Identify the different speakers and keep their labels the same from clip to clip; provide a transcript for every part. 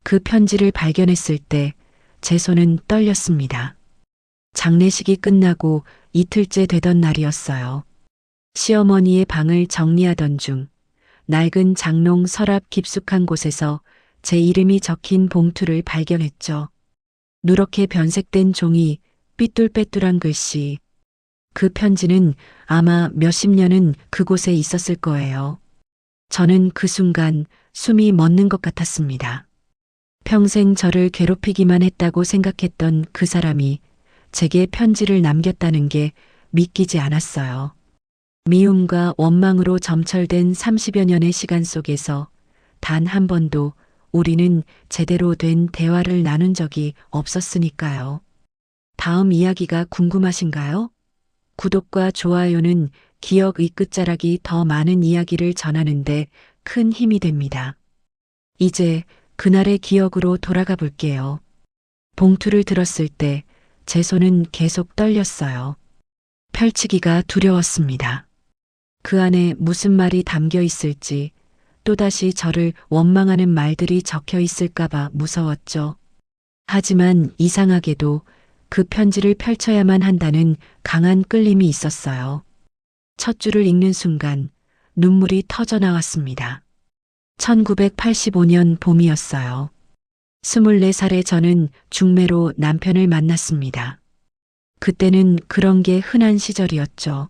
Speaker 1: 그 편지를 발견했을 때 제 손은 떨렸습니다. 장례식이 끝나고 이틀째 되던 날이었어요. 시어머니의 방을 정리하던 중 낡은 장롱 서랍 깊숙한 곳에서 제 이름이 적힌 봉투를 발견했죠. 누렇게 변색된 종이, 삐뚤빼뚤한 글씨. 그 편지는 아마 몇십 년은 그곳에 있었을 거예요. 저는 그 순간 숨이 멎는 것 같았습니다. 평생 저를 괴롭히기만 했다고 생각했던 그 사람이 제게 편지를 남겼다는 게 믿기지 않았어요. 미움과 원망으로 점철된 30여 년의 시간 속에서 단 한 번도 우리는 제대로 된 대화를 나눈 적이 없었으니까요. 다음 이야기가 궁금하신가요? 구독과 좋아요는 기억의 끝자락이 더 많은 이야기를 전하는데 큰 힘이 됩니다. 이제 그날의 기억으로 돌아가 볼게요. 봉투를 들었을 때 제 손은 계속 떨렸어요. 펼치기가 두려웠습니다. 그 안에 무슨 말이 담겨 있을지, 또다시 저를 원망하는 말들이 적혀 있을까봐 무서웠죠. 하지만 이상하게도 그 편지를 펼쳐야만 한다는 강한 끌림이 있었어요. 첫 줄을 읽는 순간 눈물이 터져 나왔습니다. 1985년 봄이었어요. 24살의 저는 중매로 남편을 만났습니다. 그때는 그런 게 흔한 시절이었죠.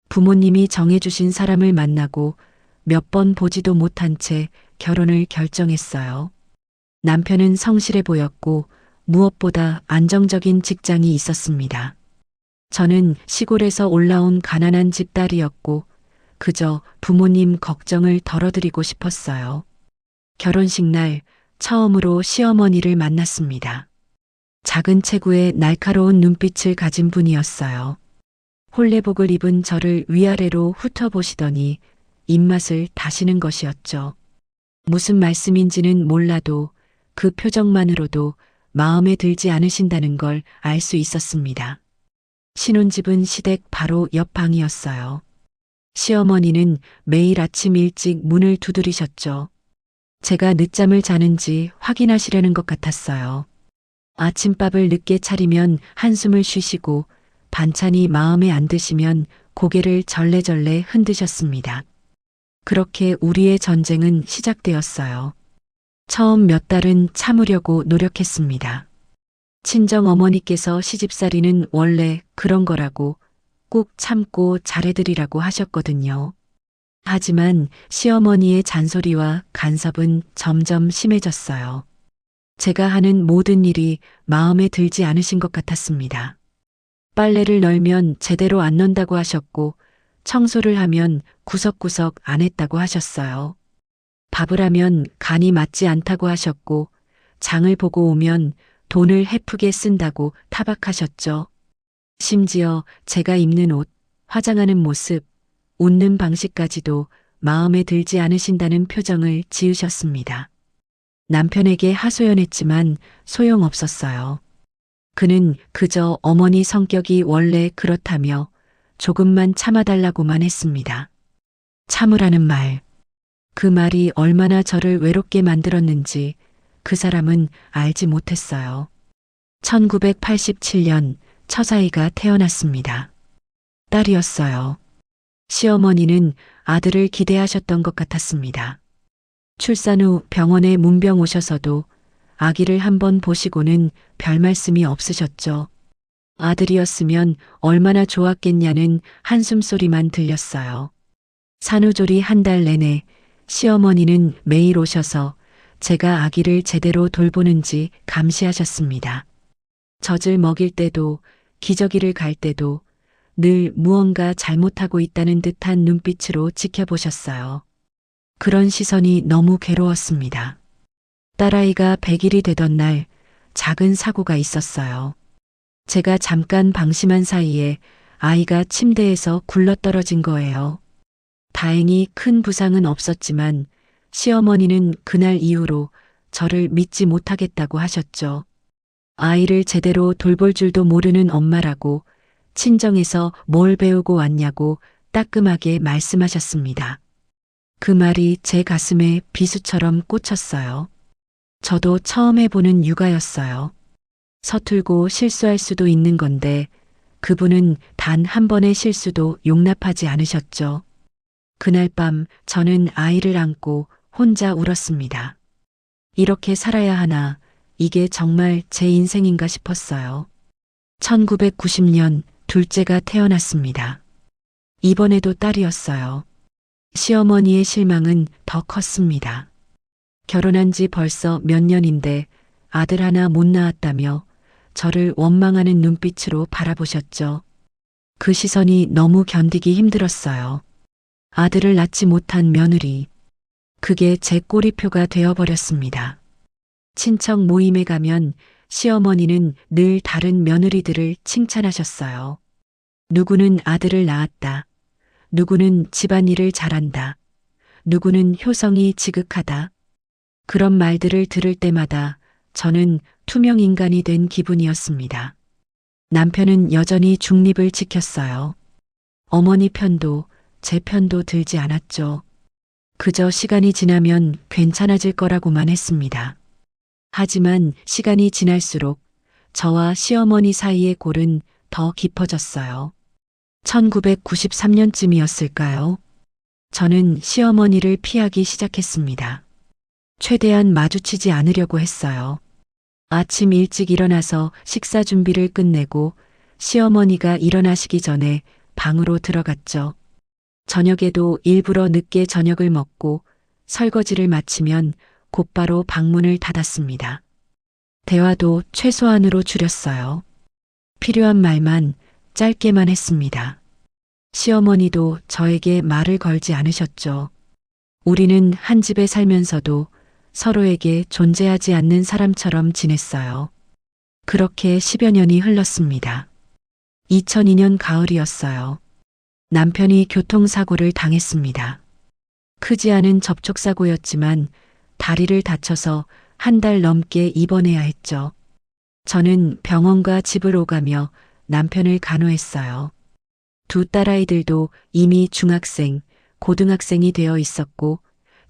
Speaker 1: 부모님이 정해주신 사람을 만나고 몇 번 보지도 못한 채 결혼을 결정했어요. 남편은 성실해 보였고 무엇보다 안정적인 직장이 있었습니다. 저는 시골에서 올라온 가난한 집딸이었고 그저 부모님 걱정을 덜어드리고 싶었어요. 결혼식 날 처음으로 시어머니를 만났습니다. 작은 체구에 날카로운 눈빛을 가진 분이었어요. 홀레복을 입은 저를 위아래로 훑어보시더니 입맛을 다시는 것이었죠. 무슨 말씀인지는 몰라도 그 표정만으로도 마음에 들지 않으신다는 걸 알 수 있었습니다. 신혼집은 시댁 바로 옆 방이었어요. 시어머니는 매일 아침 일찍 문을 두드리셨죠. 제가 늦잠을 자는지 확인하시려는 것 같았어요. 아침밥을 늦게 차리면 한숨을 쉬시고 반찬이 마음에 안 드시면 고개를 절레절레 흔드셨습니다. 그렇게 우리의 전쟁은 시작되었어요. 처음 몇 달은 참으려고 노력했습니다. 친정 어머니께서 시집살이는 원래 그런 거라고 꼭 참고 잘해드리라고 하셨거든요. 하지만 시어머니의 잔소리와 간섭은 점점 심해졌어요. 제가 하는 모든 일이 마음에 들지 않으신 것 같았습니다. 빨래를 널면 제대로 안 넣는다고 하셨고 청소를 하면 구석구석 안 했다고 하셨어요. 밥을 하면 간이 맞지 않다고 하셨고 장을 보고 오면 돈을 헤프게 쓴다고 타박하셨죠. 심지어 제가 입는 옷, 화장하는 모습, 웃는 방식까지도 마음에 들지 않으신다는 표정을 지으셨습니다. 남편에게 하소연했지만 소용없었어요. 그는 그저 어머니 성격이 원래 그렇다며 조금만 참아달라고만 했습니다. 참으라는 말. 그 말이 얼마나 저를 외롭게 만들었는지 그 사람은 알지 못했어요. 1987년 처자이가 태어났습니다. 딸이었어요. 시어머니는 아들을 기대하셨던 것 같았습니다. 출산 후 병원에 문병 오셔서도 아기를 한번 보시고는 별 말씀이 없으셨죠. 아들이었으면 얼마나 좋았겠냐는 한숨소리만 들렸어요. 산후조리 한 달 내내 시어머니는 매일 오셔서 제가 아기를 제대로 돌보는지 감시하셨습니다. 젖을 먹일 때도 기저귀를 갈 때도 늘 무언가 잘못하고 있다는 듯한 눈빛으로 지켜보셨어요. 그런 시선이 너무 괴로웠습니다. 딸아이가 100일이 되던 날 작은 사고가 있었어요. 제가 잠깐 방심한 사이에 아이가 침대에서 굴러떨어진 거예요. 다행히 큰 부상은 없었지만 시어머니는 그날 이후로 저를 믿지 못하겠다고 하셨죠. 아이를 제대로 돌볼 줄도 모르는 엄마라고 친정에서 뭘 배우고 왔냐고 따끔하게 말씀하셨습니다. 그 말이 제 가슴에 비수처럼 꽂혔어요. 저도 처음 해보는 육아였어요. 서툴고 실수할 수도 있는 건데 그분은 단 한 번의 실수도 용납하지 않으셨죠. 그날 밤 저는 아이를 안고 혼자 울었습니다. 이렇게 살아야 하나, 이게 정말 제 인생인가 싶었어요. 1990년 둘째가 태어났습니다. 이번에도 딸이었어요. 시어머니의 실망은 더 컸습니다. 결혼한 지 벌써 몇 년인데 아들 하나 못 낳았다며 저를 원망하는 눈빛으로 바라보셨죠. 그 시선이 너무 견디기 힘들었어요. 아들을 낳지 못한 며느리. 그게 제 꼬리표가 되어버렸습니다. 친척 모임에 가면 시어머니는 늘 다른 며느리들을 칭찬하셨어요. 누구는 아들을 낳았다. 누구는 집안일을 잘한다. 누구는 효성이 지극하다. 그런 말들을 들을 때마다 저는 투명 인간이 된 기분이었습니다. 남편은 여전히 중립을 지켰어요. 어머니 편도 제 편도 들지 않았죠. 그저 시간이 지나면 괜찮아질 거라고만 했습니다. 하지만 시간이 지날수록 저와 시어머니 사이의 골은 더 깊어졌어요. 1993년쯤이었을까요? 저는 시어머니를 피하기 시작했습니다. 최대한 마주치지 않으려고 했어요. 아침 일찍 일어나서 식사 준비를 끝내고 시어머니가 일어나시기 전에 방으로 들어갔죠. 저녁에도 일부러 늦게 저녁을 먹고 설거지를 마치면 곧바로 방문을 닫았습니다. 대화도 최소한으로 줄였어요. 필요한 말만 짧게만 했습니다. 시어머니도 저에게 말을 걸지 않으셨죠. 우리는 한 집에 살면서도 서로에게 존재하지 않는 사람처럼 지냈어요. 그렇게 10여 년이 흘렀습니다. 2002년 가을이었어요. 남편이 교통사고를 당했습니다. 크지 않은 접촉사고였지만 다리를 다쳐서 한 달 넘게 입원해야 했죠. 저는 병원과 집을 오가며 남편을 간호했어요. 두 딸아이들도 이미 중학생, 고등학생이 되어 있었고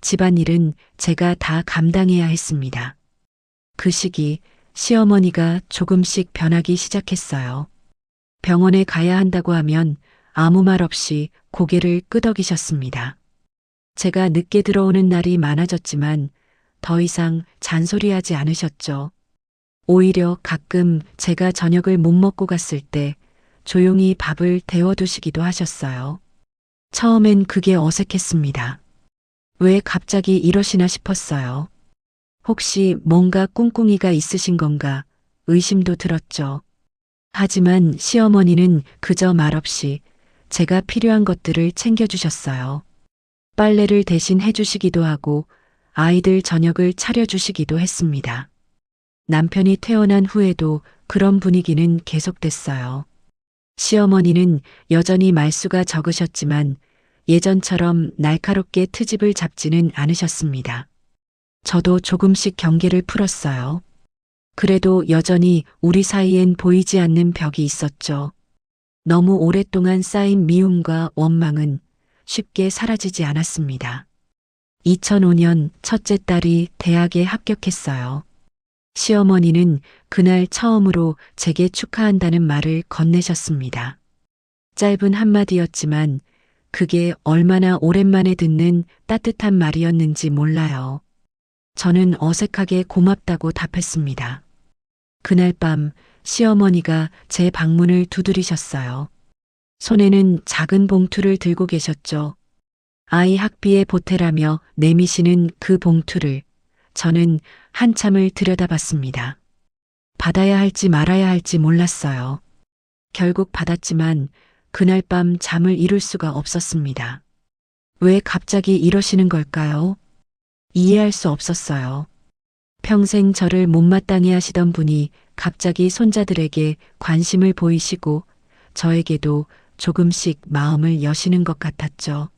Speaker 1: 집안일은 제가 다 감당해야 했습니다. 그 시기 시어머니가 조금씩 변하기 시작했어요. 병원에 가야 한다고 하면 아무 말 없이 고개를 끄덕이셨습니다. 제가 늦게 들어오는 날이 많아졌지만 더 이상 잔소리하지 않으셨죠. 오히려 가끔 제가 저녁을 못 먹고 갔을 때 조용히 밥을 데워두시기도 하셨어요. 처음엔 그게 어색했습니다. 왜 갑자기 이러시나 싶었어요. 혹시 뭔가 꿍꿍이가 있으신 건가 의심도 들었죠. 하지만 시어머니는 그저 말없이 제가 필요한 것들을 챙겨주셨어요. 빨래를 대신 해주시기도 하고 아이들 저녁을 차려주시기도 했습니다. 남편이 퇴원한 후에도 그런 분위기는 계속됐어요. 시어머니는 여전히 말수가 적으셨지만 예전처럼 날카롭게 트집을 잡지는 않으셨습니다. 저도 조금씩 경계를 풀었어요. 그래도 여전히 우리 사이엔 보이지 않는 벽이 있었죠. 너무 오랫동안 쌓인 미움과 원망은 쉽게 사라지지 않았습니다. 2005년 첫째 딸이 대학에 합격했어요. 시어머니는 그날 처음으로 제게 축하한다는 말을 건네셨습니다. 짧은 한마디였지만 그게 얼마나 오랜만에 듣는 따뜻한 말이었는지 몰라요. 저는 어색하게 고맙다고 답했습니다. 그날 밤 시어머니가 제 방문을 두드리셨어요. 손에는 작은 봉투를 들고 계셨죠. 아이 학비에 보태라며 내미시는 그 봉투를 저는 한참을 들여다봤습니다. 받아야 할지 말아야 할지 몰랐어요. 결국 받았지만 그날 밤 잠을 이룰 수가 없었습니다. 왜 갑자기 이러시는 걸까요? 이해할 수 없었어요. 평생 저를 못마땅해 하시던 분이 갑자기 손자들에게 관심을 보이시고 저에게도 조금씩 마음을 여시는 것 같았죠.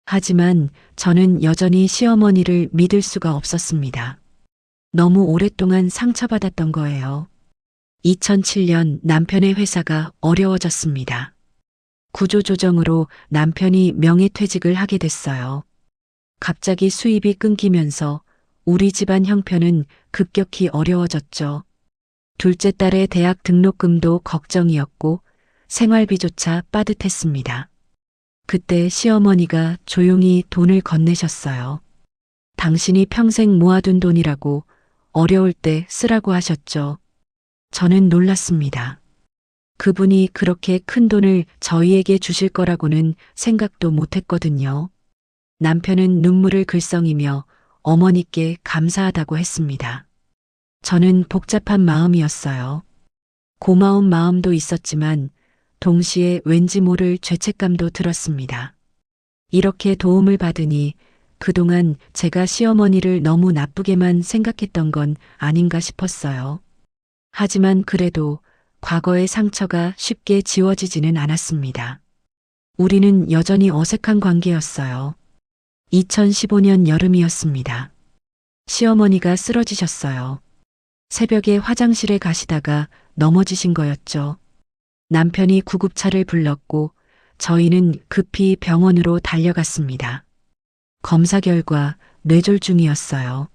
Speaker 1: 하지만 저는 여전히 시어머니를 믿을 수가 없었습니다. 너무 오랫동안 상처받았던 거예요. 2007년 남편의 회사가 어려워졌습니다. 구조조정으로 남편이 명예퇴직을 하게 됐어요. 갑자기 수입이 끊기면서 우리 집안 형편은 급격히 어려워졌죠. 둘째 딸의 대학 등록금도 걱정이었고 생활비조차 빠듯했습니다. 그때 시어머니가 조용히 돈을 건네셨어요. 당신이 평생 모아둔 돈이라고 어려울 때 쓰라고 하셨죠. 저는 놀랐습니다. 그분이 그렇게 큰 돈을 저희에게 주실 거라고는 생각도 못했거든요. 남편은 눈물을 글썽이며 어머니께 감사하다고 했습니다. 저는 복잡한 마음이었어요. 고마운 마음도 있었지만 동시에 왠지 모를 죄책감도 들었습니다. 이렇게 도움을 받으니 그동안 제가 시어머니를 너무 나쁘게만 생각했던 건 아닌가 싶었어요. 하지만 그래도 과거의 상처가 쉽게 지워지지는 않았습니다. 우리는 여전히 어색한 관계였어요. 2015년 여름이었습니다. 시어머니가 쓰러지셨어요. 새벽에 화장실에 가시다가 넘어지신 거였죠. 남편이 구급차를 불렀고 저희는 급히 병원으로 달려갔습니다. 검사 결과 뇌졸중이었어요.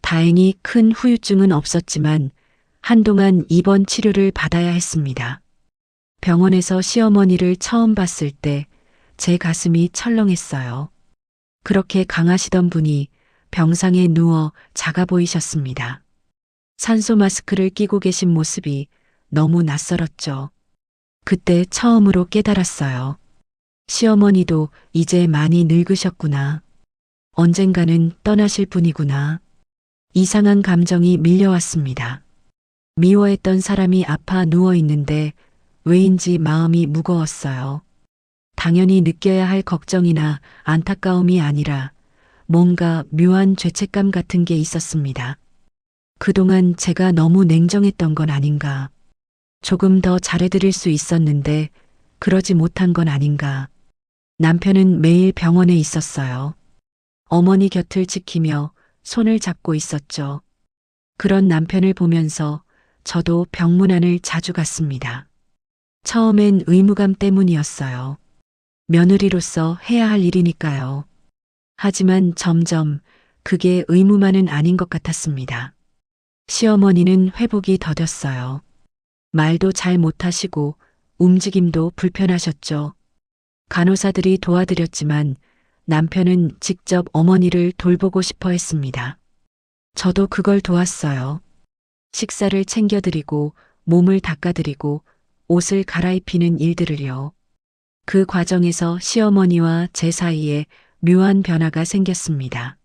Speaker 1: 다행히 큰 후유증은 없었지만 한동안 입원 치료를 받아야 했습니다. 병원에서 시어머니를 처음 봤을 때 제 가슴이 철렁했어요. 그렇게 강하시던 분이 병상에 누워 작아 보이셨습니다. 산소 마스크를 끼고 계신 모습이 너무 낯설었죠. 그때 처음으로 깨달았어요. 시어머니도 이제 많이 늙으셨구나. 언젠가는 떠나실 분이구나. 이상한 감정이 밀려왔습니다. 미워했던 사람이 아파 누워 있는데 왜인지 마음이 무거웠어요. 당연히 느껴야 할 걱정이나 안타까움이 아니라 뭔가 묘한 죄책감 같은 게 있었습니다. 그동안 제가 너무 냉정했던 건 아닌가. 조금 더 잘해드릴 수 있었는데 그러지 못한 건 아닌가. 남편은 매일 병원에 있었어요. 어머니 곁을 지키며 손을 잡고 있었죠. 그런 남편을 보면서 저도 병문안을 자주 갔습니다. 처음엔 의무감 때문이었어요. 며느리로서 해야 할 일이니까요. 하지만 점점 그게 의무만은 아닌 것 같았습니다. 시어머니는 회복이 더뎠어요. 말도 잘 못하시고 움직임도 불편하셨죠. 간호사들이 도와드렸지만 남편은 직접 어머니를 돌보고 싶어 했습니다. 저도 그걸 도왔어요. 식사를 챙겨드리고 몸을 닦아드리고 옷을 갈아입히는 일들을요. 그 과정에서 시어머니와 제 사이에 묘한 변화가 생겼습니다.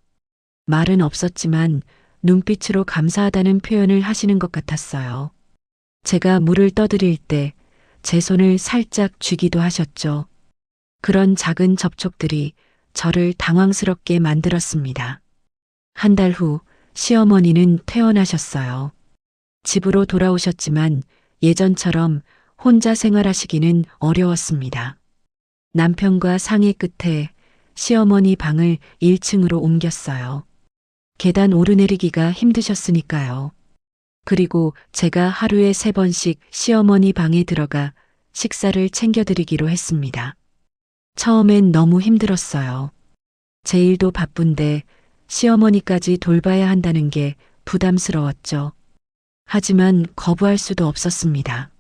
Speaker 1: 말은 없었지만 눈빛으로 감사하다는 표현을 하시는 것 같았어요. 제가 물을 떠드릴 때 제 손을 살짝 쥐기도 하셨죠. 그런 작은 접촉들이 저를 당황스럽게 만들었습니다. 한 달 후 시어머니는 퇴원하셨어요. 집으로 돌아오셨지만 예전처럼 혼자 생활하시기는 어려웠습니다. 남편과 상의 끝에 시어머니 방을 1층으로 옮겼어요. 계단 오르내리기가 힘드셨으니까요. 그리고 제가 하루에 3번씩 시어머니 방에 들어가 식사를 챙겨드리기로 했습니다. 처음엔 너무 힘들었어요. 제 일도 바쁜데 시어머니까지 돌봐야 한다는 게 부담스러웠죠. 하지만 거부할 수도 없었습니다.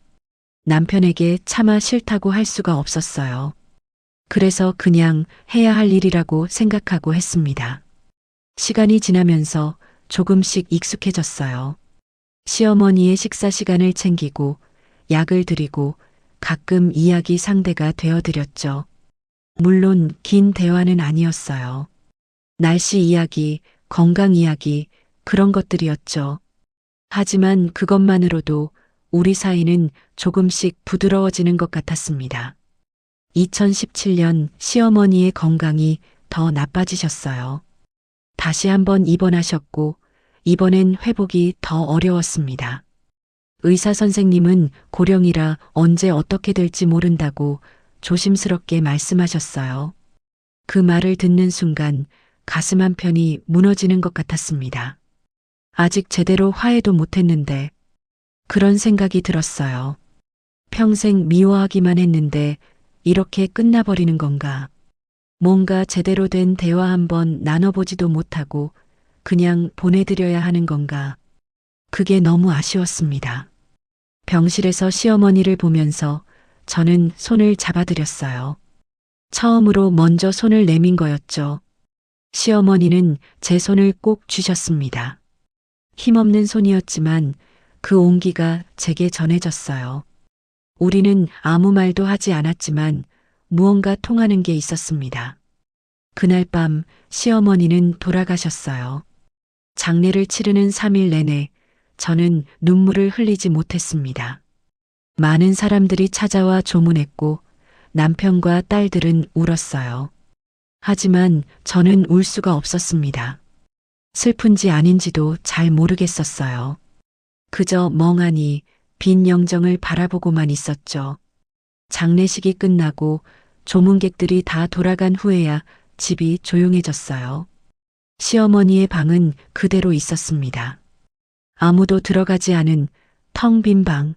Speaker 1: 남편에게 차마 싫다고 할 수가 없었어요. 그래서 그냥 해야 할 일이라고 생각하고 했습니다. 시간이 지나면서 조금씩 익숙해졌어요. 시어머니의 식사 시간을 챙기고 약을 드리고 가끔 이야기 상대가 되어드렸죠. 물론 긴 대화는 아니었어요. 날씨 이야기, 건강 이야기, 그런 것들이었죠. 하지만 그것만으로도 우리 사이는 조금씩 부드러워지는 것 같았습니다. 2017년 시어머니의 건강이 더 나빠지셨어요. 다시 한번 입원하셨고 이번엔 회복이 더 어려웠습니다. 의사 선생님은 고령이라 언제 어떻게 될지 모른다고 조심스럽게 말씀하셨어요. 그 말을 듣는 순간 가슴 한편이 무너지는 것 같았습니다. 아직 제대로 화해도 못했는데 그런 생각이 들었어요. 평생 미워하기만 했는데 이렇게 끝나버리는 건가. 뭔가 제대로 된 대화 한번 나눠보지도 못하고 그냥 보내드려야 하는 건가? 그게 너무 아쉬웠습니다. 병실에서 시어머니를 보면서 저는 손을 잡아드렸어요. 처음으로 먼저 손을 내민 거였죠. 시어머니는 제 손을 꼭 쥐셨습니다. 힘없는 손이었지만 그 온기가 제게 전해졌어요. 우리는 아무 말도 하지 않았지만 무언가 통하는 게 있었습니다. 그날 밤 시어머니는 돌아가셨어요. 장례를 치르는 3일 내내 저는 눈물을 흘리지 못했습니다. 많은 사람들이 찾아와 조문했고 남편과 딸들은 울었어요. 하지만 저는 울 수가 없었습니다. 슬픈지 아닌지도 잘 모르겠었어요. 그저 멍하니 빈 영정을 바라보고만 있었죠. 장례식이 끝나고 조문객들이 다 돌아간 후에야 집이 조용해졌어요. 시어머니의 방은 그대로 있었습니다. 아무도 들어가지 않은 텅 빈 방.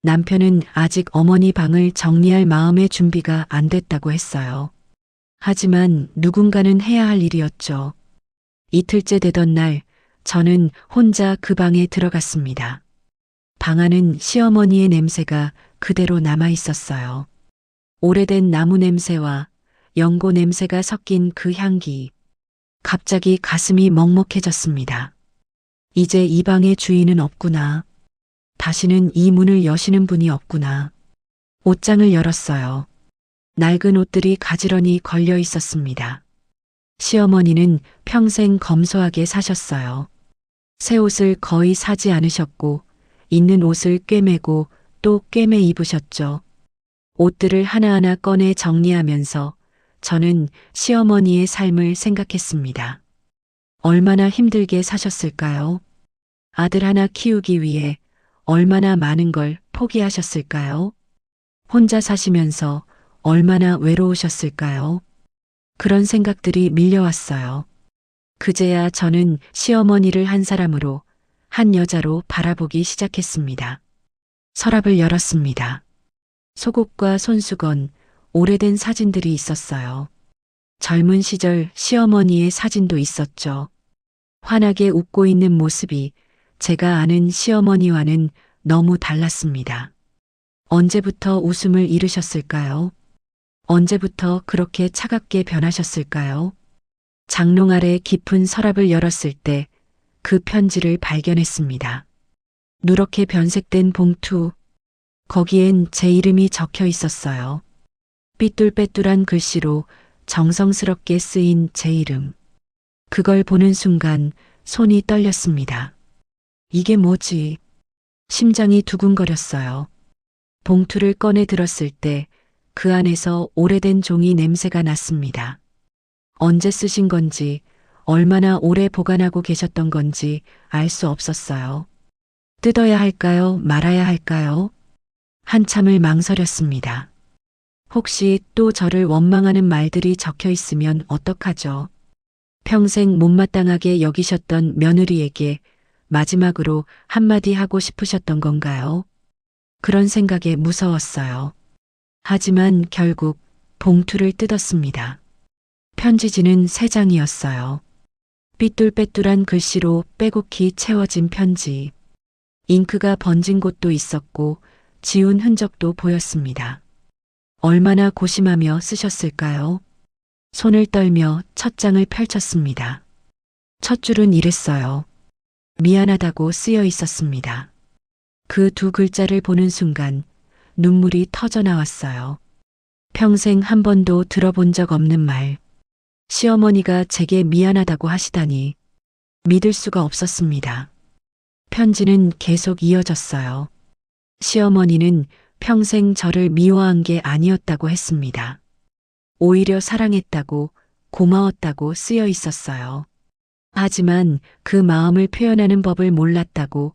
Speaker 1: 남편은 아직 어머니 방을 정리할 마음의 준비가 안 됐다고 했어요. 하지만 누군가는 해야 할 일이었죠. 이틀째 되던 날 저는 혼자 그 방에 들어갔습니다. 방 안은 시어머니의 냄새가 그대로 남아 있었어요. 오래된 나무 냄새와 연고 냄새가 섞인 그 향기. 갑자기 가슴이 먹먹해졌습니다. 이제 이 방의 주인은 없구나. 다시는 이 문을 여시는 분이 없구나. 옷장을 열었어요. 낡은 옷들이 가지런히 걸려 있었습니다. 시어머니는 평생 검소하게 사셨어요. 새 옷을 거의 사지 않으셨고 있는 옷을 꿰매고 또 꿰매 입으셨죠. 옷들을 하나하나 꺼내 정리하면서 저는 시어머니의 삶을 생각했습니다. 얼마나 힘들게 사셨을까요? 아들 하나 키우기 위해 얼마나 많은 걸 포기하셨을까요? 혼자 사시면서 얼마나 외로우셨을까요? 그런 생각들이 밀려왔어요. 그제야 저는 시어머니를 한 사람으로, 한 여자로 바라보기 시작했습니다. 서랍을 열었습니다. 속옷과 손수건, 오래된 사진들이 있었어요. 젊은 시절 시어머니의 사진도 있었죠. 환하게 웃고 있는 모습이 제가 아는 시어머니와는 너무 달랐습니다. 언제부터 웃음을 잃으셨을까요? 언제부터 그렇게 차갑게 변하셨을까요? 장롱 아래 깊은 서랍을 열었을 때 그 편지를 발견했습니다. 누렇게 변색된 봉투, 거기엔 제 이름이 적혀 있었어요. 삐뚤빼뚤한 글씨로 정성스럽게 쓰인 제 이름. 그걸 보는 순간 손이 떨렸습니다. 이게 뭐지? 심장이 두근거렸어요. 봉투를 꺼내 들었을 때 그 안에서 오래된 종이 냄새가 났습니다. 언제 쓰신 건지, 얼마나 오래 보관하고 계셨던 건지 알 수 없었어요. 뜯어야 할까요? 말아야 할까요? 한참을 망설였습니다. 혹시 또 저를 원망하는 말들이 적혀 있으면 어떡하죠? 평생 못마땅하게 여기셨던 며느리에게 마지막으로 한마디 하고 싶으셨던 건가요? 그런 생각에 무서웠어요. 하지만 결국 봉투를 뜯었습니다. 편지지는 3장이었어요. 삐뚤빼뚤한 글씨로 빼곡히 채워진 편지. 잉크가 번진 곳도 있었고 지운 흔적도 보였습니다. 얼마나 고심하며 쓰셨을까요? 손을 떨며 첫 장을 펼쳤습니다. 첫 줄은 이랬어요. 미안하다고 쓰여 있었습니다. 그 2글자를 보는 순간 눈물이 터져 나왔어요. 평생 한 번도 들어본 적 없는 말. 시어머니가 제게 미안하다고 하시다니 믿을 수가 없었습니다. 편지는 계속 이어졌어요. 시어머니는 평생 저를 미워한 게 아니었다고 했습니다. 오히려 사랑했다고, 고마웠다고 쓰여 있었어요. 하지만 그 마음을 표현하는 법을 몰랐다고,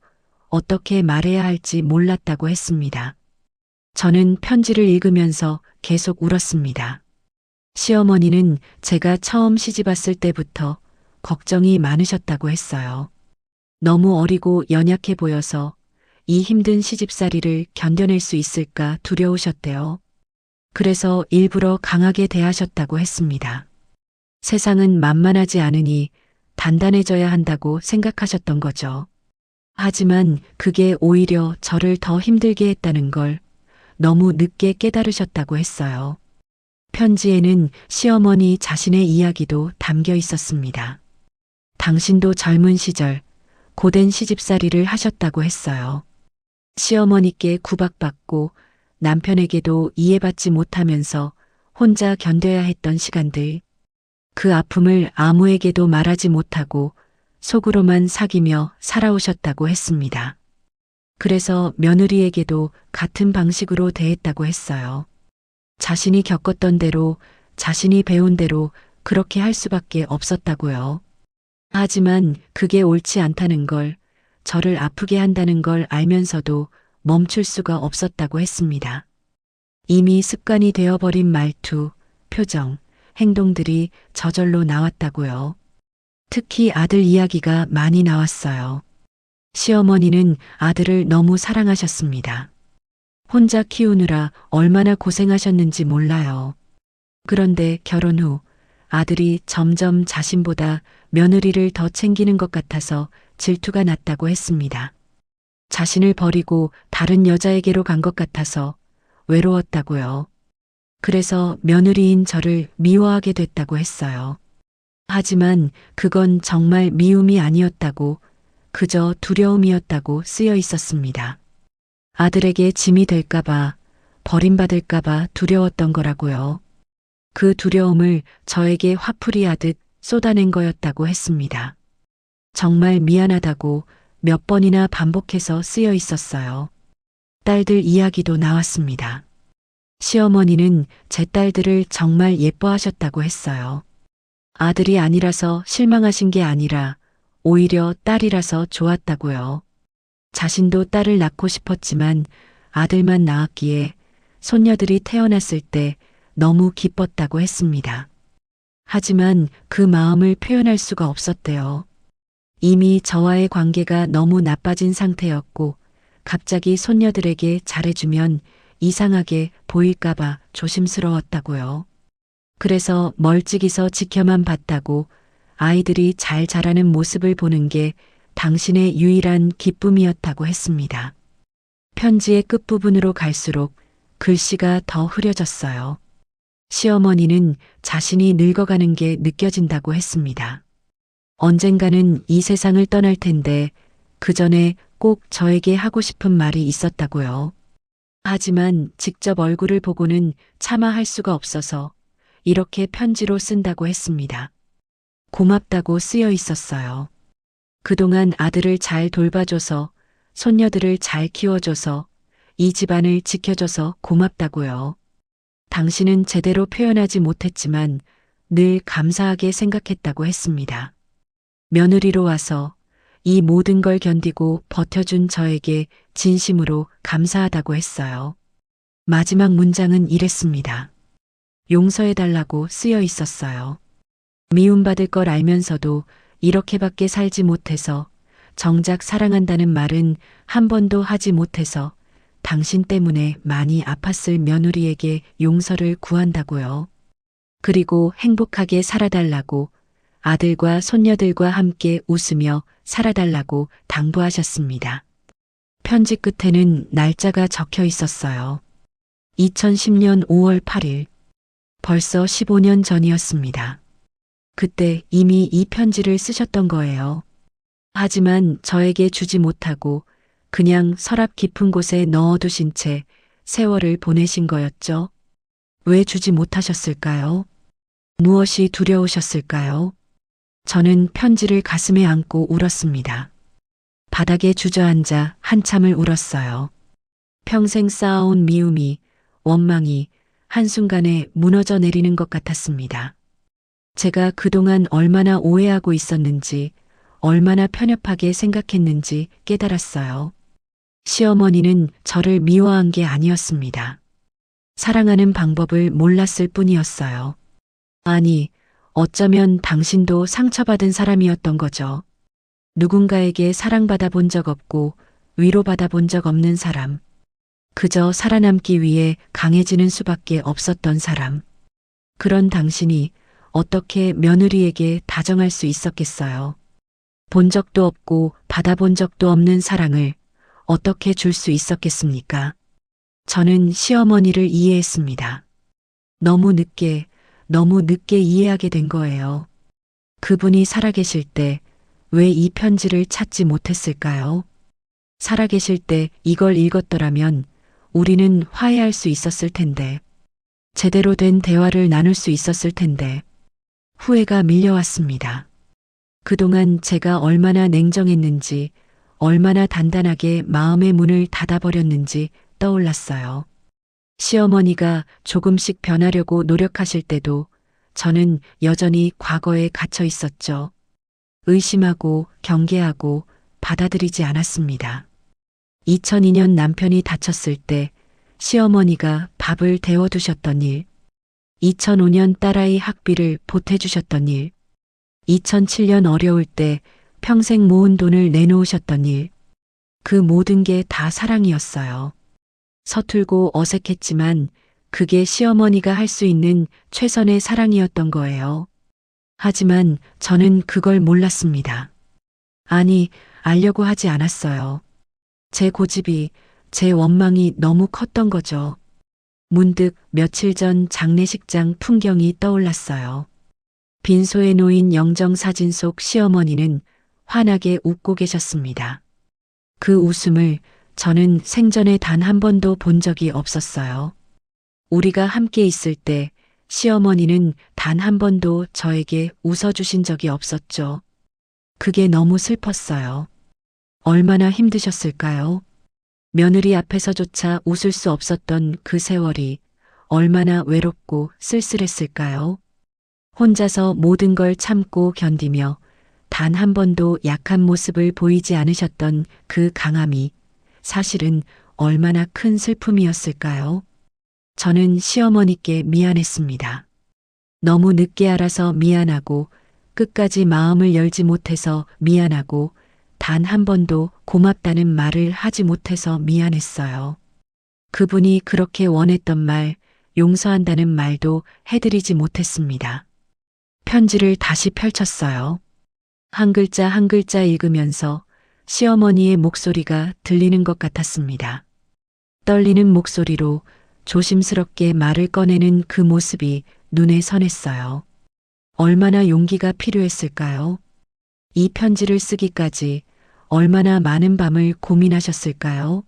Speaker 1: 어떻게 말해야 할지 몰랐다고 했습니다. 저는 편지를 읽으면서 계속 울었습니다. 시어머니는 제가 처음 시집 왔을 때부터 걱정이 많으셨다고 했어요. 너무 어리고 연약해 보여서 이 힘든 시집살이를 견뎌낼 수 있을까 두려우셨대요. 그래서 일부러 강하게 대하셨다고 했습니다. 세상은 만만하지 않으니 단단해져야 한다고 생각하셨던 거죠. 하지만 그게 오히려 저를 더 힘들게 했다는 걸 너무 늦게 깨달으셨다고 했어요. 편지에는 시어머니 자신의 이야기도 담겨 있었습니다. 당신도 젊은 시절 고된 시집살이를 하셨다고 했어요. 시어머니께 구박받고 남편에게도 이해받지 못하면서 혼자 견뎌야 했던 시간들, 그 아픔을 아무에게도 말하지 못하고 속으로만 사귀며 살아오셨다고 했습니다. 그래서 며느리에게도 같은 방식으로 대했다고 했어요. 자신이 겪었던 대로, 자신이 배운 대로 그렇게 할 수밖에 없었다고요. 하지만 그게 옳지 않다는 걸, 저를 아프게 한다는 걸 알면서도 멈출 수가 없었다고 했습니다. 이미 습관이 되어버린 말투, 표정, 행동들이 저절로 나왔다고요. 특히 아들 이야기가 많이 나왔어요. 시어머니는 아들을 너무 사랑하셨습니다. 혼자 키우느라 얼마나 고생하셨는지 몰라요. 그런데 결혼 후 아들이 점점 자신보다 며느리를 더 챙기는 것 같아서 질투가 났다고 했습니다. 자신을 버리고 다른 여자에게로 간 것 같아서 외로웠다고요. 그래서 며느리인 저를 미워하게 됐다고 했어요. 하지만 그건 정말 미움이 아니었다고, 그저 두려움이었다고 쓰여 있었습니다. 아들에게 짐이 될까봐, 버림받을까봐 두려웠던 거라고요. 그 두려움을 저에게 화풀이 하듯 쏟아낸 거였다고 했습니다. 정말 미안하다고 몇 번이나 반복해서 쓰여 있었어요. 딸들 이야기도 나왔습니다. 시어머니는 제 딸들을 정말 예뻐하셨다고 했어요. 아들이 아니라서 실망하신 게 아니라 오히려 딸이라서 좋았다고요. 자신도 딸을 낳고 싶었지만 아들만 낳았기에 손녀들이 태어났을 때 너무 기뻤다고 했습니다. 하지만 그 마음을 표현할 수가 없었대요. 이미 저와의 관계가 너무 나빠진 상태였고 갑자기 손녀들에게 잘해주면 이상하게 보일까봐 조심스러웠다고요. 그래서 멀찍이서 지켜만 봤다고 아이들이 잘 자라는 모습을 보는 게 당신의 유일한 기쁨이었다고 했습니다. 편지의 끝부분으로 갈수록 글씨가 더 흐려졌어요. 시어머니는 자신이 늙어가는 게 느껴진다고 했습니다. 언젠가는 이 세상을 떠날 텐데 그 전에 꼭 저에게 하고 싶은 말이 있었다고요. 하지만 직접 얼굴을 보고는 차마 할 수가 없어서 이렇게 편지로 쓴다고 했습니다. 고맙다고 쓰여 있었어요. 그동안 아들을 잘 돌봐줘서, 손녀들을 잘 키워줘서, 이 집안을 지켜줘서 고맙다고요. 당신은 제대로 표현하지 못했지만 늘 감사하게 생각했다고 했습니다. 며느리로 와서 이 모든 걸 견디고 버텨준 저에게 진심으로 감사하다고 했어요. 마지막 문장은 이랬습니다. 용서해달라고 쓰여 있었어요. 미움받을 걸 알면서도 이렇게밖에 살지 못해서, 정작 사랑한다는 말은 한 번도 하지 못해서 당신 때문에 많이 아팠을 며느리에게 용서를 구한다고요. 그리고 행복하게 살아달라고, 아들과 손녀들과 함께 웃으며 살아달라고 당부하셨습니다. 편지 끝에는 날짜가 적혀 있었어요. 2010년 5월 8일. 벌써 15년 전이었습니다. 그때 이미 이 편지를 쓰셨던 거예요. 하지만 저에게 주지 못하고 그냥 서랍 깊은 곳에 넣어두신 채 세월을 보내신 거였죠. 왜 주지 못하셨을까요? 무엇이 두려우셨을까요? 저는 편지를 가슴에 안고 울었습니다. 바닥에 주저앉아 한참을 울었어요. 평생 쌓아온 미움이, 원망이 한순간에 무너져 내리는 것 같았습니다. 제가 그동안 얼마나 오해하고 있었는지, 얼마나 편협하게 생각했는지 깨달았어요. 시어머니는 저를 미워한 게 아니었습니다. 사랑하는 방법을 몰랐을 뿐이었어요. 아니, 어쩌면 당신도 상처받은 사람이었던 거죠. 누군가에게 사랑받아 본 적 없고 위로받아 본 적 없는 사람. 그저 살아남기 위해 강해지는 수밖에 없었던 사람. 그런 당신이 어떻게 며느리에게 다정할 수 있었겠어요. 본 적도 없고 받아본 적도 없는 사랑을 어떻게 줄 수 있었겠습니까? 저는 시어머니를 이해했습니다. 너무 늦게 이해하게 된 거예요. 그분이 살아계실 때 왜 이 편지를 찾지 못했을까요? 살아계실 때 이걸 읽었더라면 우리는 화해할 수 있었을 텐데, 제대로 된 대화를 나눌 수 있었을 텐데, 후회가 밀려왔습니다. 그동안 제가 얼마나 냉정했는지, 얼마나 단단하게 마음의 문을 닫아버렸는지 떠올랐어요. 시어머니가 조금씩 변하려고 노력하실 때도 저는 여전히 과거에 갇혀 있었죠. 의심하고 경계하고 받아들이지 않았습니다. 2002년 남편이 다쳤을 때 시어머니가 밥을 데워두셨던 일, 2005년 딸아이 학비를 보태주셨던 일, 2007년 어려울 때 평생 모은 돈을 내놓으셨던 일, 그 모든 게 다 사랑이었어요. 서툴고 어색했지만 그게 시어머니가 할 수 있는 최선의 사랑이었던 거예요. 하지만 저는 그걸 몰랐습니다. 아니, 알려고 하지 않았어요. 제 고집이, 제 원망이 너무 컸던 거죠. 문득 며칠 전 장례식장 풍경이 떠올랐어요. 빈소에 놓인 영정사진 속 시어머니는 환하게 웃고 계셨습니다. 그 웃음을 저는 생전에 단 한 번도 본 적이 없었어요. 우리가 함께 있을 때 시어머니는 단 한 번도 저에게 웃어주신 적이 없었죠. 그게 너무 슬펐어요. 얼마나 힘드셨을까요? 며느리 앞에서조차 웃을 수 없었던 그 세월이 얼마나 외롭고 쓸쓸했을까요? 혼자서 모든 걸 참고 견디며 단 한 번도 약한 모습을 보이지 않으셨던 그 강함이 사실은 얼마나 큰 슬픔이었을까요? 저는 시어머니께 미안했습니다. 너무 늦게 알아서 미안하고 끝까지 마음을 열지 못해서 미안하고 단 한 번도 고맙다는 말을 하지 못해서 미안했어요. 그분이 그렇게 원했던 말, 용서한다는 말도 해드리지 못했습니다. 편지를 다시 펼쳤어요. 한 글자 한 글자 읽으면서 시어머니의 목소리가 들리는 것 같았습니다. 떨리는 목소리로 조심스럽게 말을 꺼내는 그 모습이 눈에 선했어요. 얼마나 용기가 필요했을까요? 이 편지를 쓰기까지 얼마나 많은 밤을 고민하셨을까요?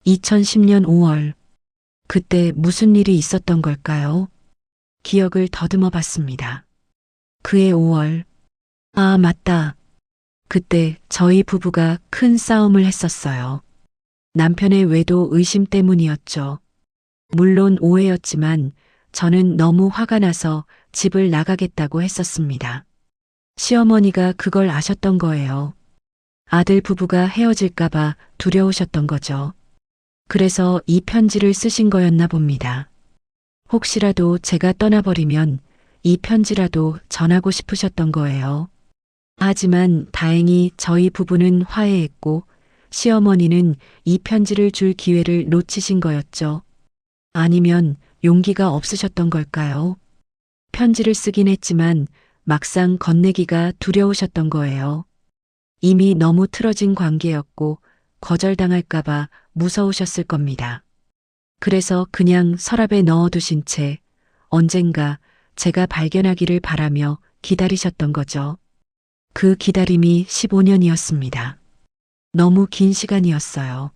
Speaker 1: 2010년 5월. 그때 무슨 일이 있었던 걸까요? 기억을 더듬어 봤습니다. 그해 5월. 아, 맞다. 그때 저희 부부가 큰 싸움을 했었어요. 남편의 외도 의심 때문이었죠. 물론 오해였지만 저는 너무 화가 나서 집을 나가겠다고 했었습니다. 시어머니가 그걸 아셨던 거예요. 아들 부부가 헤어질까봐 두려우셨던 거죠. 그래서 이 편지를 쓰신 거였나 봅니다. 혹시라도 제가 떠나버리면 이 편지라도 전하고 싶으셨던 거예요. 하지만 다행히 저희 부부는 화해했고 시어머니는 이 편지를 줄 기회를 놓치신 거였죠. 아니면 용기가 없으셨던 걸까요? 편지를 쓰긴 했지만 막상 건네기가 두려우셨던 거예요. 이미 너무 틀어진 관계였고 거절당할까봐 무서우셨을 겁니다. 그래서 그냥 서랍에 넣어두신 채 언젠가 제가 발견하기를 바라며 기다리셨던 거죠. 그 기다림이 15년이었습니다. 너무 긴 시간이었어요.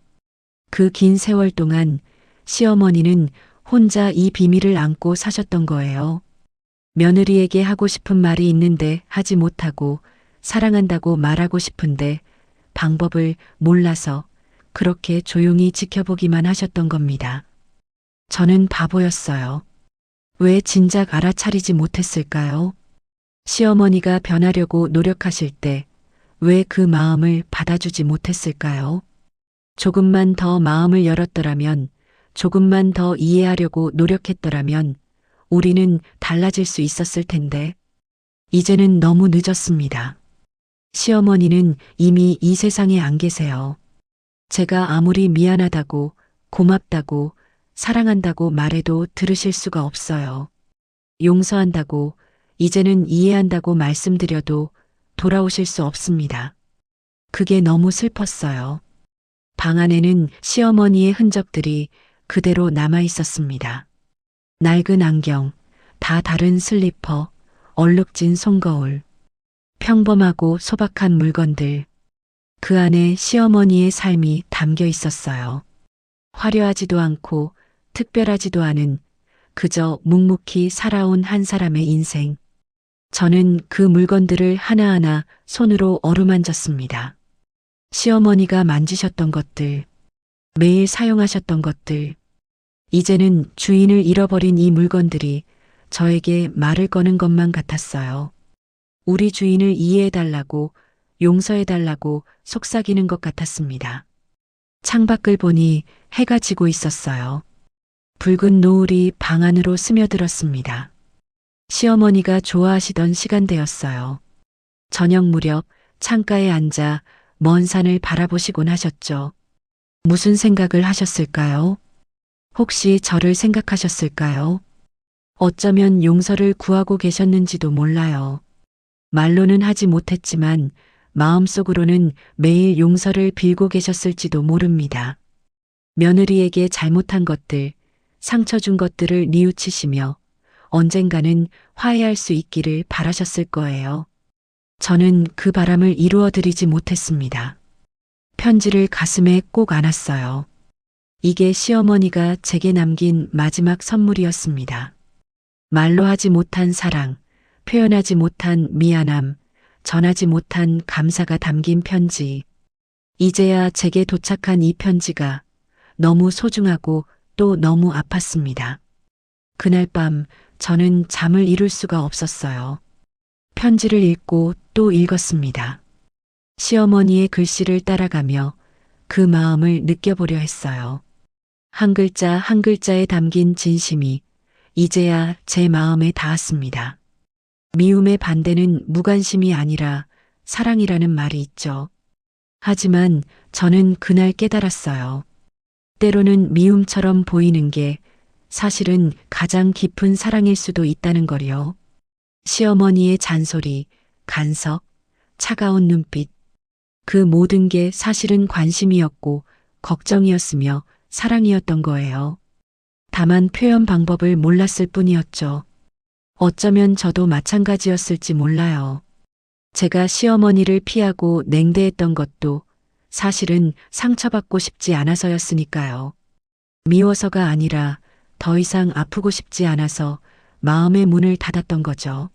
Speaker 1: 그 긴 세월 동안 시어머니는 혼자 이 비밀을 안고 사셨던 거예요. 며느리에게 하고 싶은 말이 있는데 하지 못하고 사랑한다고 말하고 싶은데 방법을 몰라서 그렇게 조용히 지켜보기만 하셨던 겁니다. 저는 바보였어요. 왜 진작 알아차리지 못했을까요? 시어머니가 변하려고 노력하실 때 왜 그 마음을 받아주지 못했을까요? 조금만 더 마음을 열었더라면, 조금만 더 이해하려고 노력했더라면 우리는 달라질 수 있었을 텐데 이제는 너무 늦었습니다. 시어머니는 이미 이 세상에 안 계세요. 제가 아무리 미안하다고, 고맙다고, 사랑한다고 말해도 들으실 수가 없어요. 용서한다고, 이제는 이해한다고 말씀드려도 돌아오실 수 없습니다. 그게 너무 슬펐어요. 방 안에는 시어머니의 흔적들이 그대로 남아 있었습니다. 낡은 안경, 다 다른 슬리퍼, 얼룩진 손거울, 평범하고 소박한 물건들. 그 안에 시어머니의 삶이 담겨 있었어요. 화려하지도 않고 특별하지도 않은 그저 묵묵히 살아온 한 사람의 인생. 저는 그 물건들을 하나하나 손으로 어루만졌습니다. 시어머니가 만지셨던 것들, 매일 사용하셨던 것들. 이제는 주인을 잃어버린 이 물건들이 저에게 말을 거는 것만 같았어요. 우리 주인을 이해해달라고, 용서해달라고 속삭이는 것 같았습니다. 창밖을 보니 해가 지고 있었어요. 붉은 노을이 방 안으로 스며들었습니다. 시어머니가 좋아하시던 시간대였어요. 저녁 무렵 창가에 앉아 먼 산을 바라보시곤 하셨죠. 무슨 생각을 하셨을까요? 혹시 저를 생각하셨을까요? 어쩌면 용서를 구하고 계셨는지도 몰라요. 말로는 하지 못했지만 마음속으로는 매일 용서를 빌고 계셨을지도 모릅니다. 며느리에게 잘못한 것들, 상처 준 것들을 뉘우치시며 언젠가는 화해할 수 있기를 바라셨을 거예요. 저는 그 바람을 이루어드리지 못했습니다. 편지를 가슴에 꼭 안았어요. 이게 시어머니가 제게 남긴 마지막 선물이었습니다. 말로 하지 못한 사랑, 표현하지 못한 미안함, 전하지 못한 감사가 담긴 편지. 이제야 제게 도착한 이 편지가 너무 소중하고 또 너무 아팠습니다. 그날 밤 저는 잠을 이룰 수가 없었어요. 편지를 읽고 또 읽었습니다. 시어머니의 글씨를 따라가며 그 마음을 느껴보려 했어요. 한 글자 한 글자에 담긴 진심이 이제야 제 마음에 닿았습니다. 미움의 반대는 무관심이 아니라 사랑이라는 말이 있죠. 하지만 저는 그날 깨달았어요. 때로는 미움처럼 보이는 게 사실은 가장 깊은 사랑일 수도 있다는 걸요. 시어머니의 잔소리, 간섭, 차가운 눈빛, 그 모든 게 사실은 관심이었고 걱정이었으며 사랑이었던 거예요. 다만 표현 방법을 몰랐을 뿐이었죠. 어쩌면 저도 마찬가지였을지 몰라요. 제가 시어머니를 피하고 냉대했던 것도 사실은 상처받고 싶지 않아서였으니까요. 미워서가 아니라 더 이상 아프고 싶지 않아서 마음의 문을 닫았던 거죠.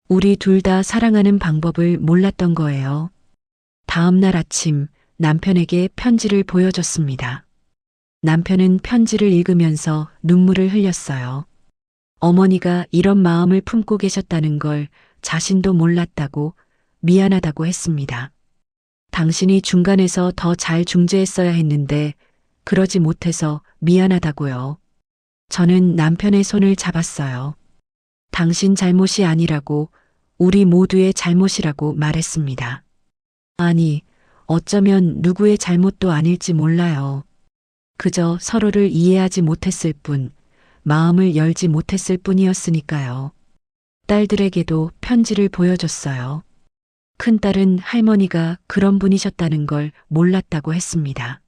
Speaker 1: 우리 둘 다 사랑하는 방법을 몰랐던 거예요. 다음 날 아침 남편에게 편지를 보여줬습니다. 남편은 편지를 읽으면서 눈물을 흘렸어요. 어머니가 이런 마음을 품고 계셨다는 걸 자신도 몰랐다고 미안하다고 했습니다. 당신이 중간에서 더 잘 중재했어야 했는데 그러지 못해서 미안하다고요. 저는 남편의 손을 잡았어요. 당신 잘못이 아니라고 우리 모두의 잘못이라고 말했습니다. 아니, 어쩌면 누구의 잘못도 아닐지 몰라요. 그저 서로를 이해하지 못했을 뿐, 마음을 열지 못했을 뿐이었으니까요. 딸들에게도 편지를 보여줬어요. 큰딸은 할머니가 그런 분이셨다는 걸 몰랐다고 했습니다.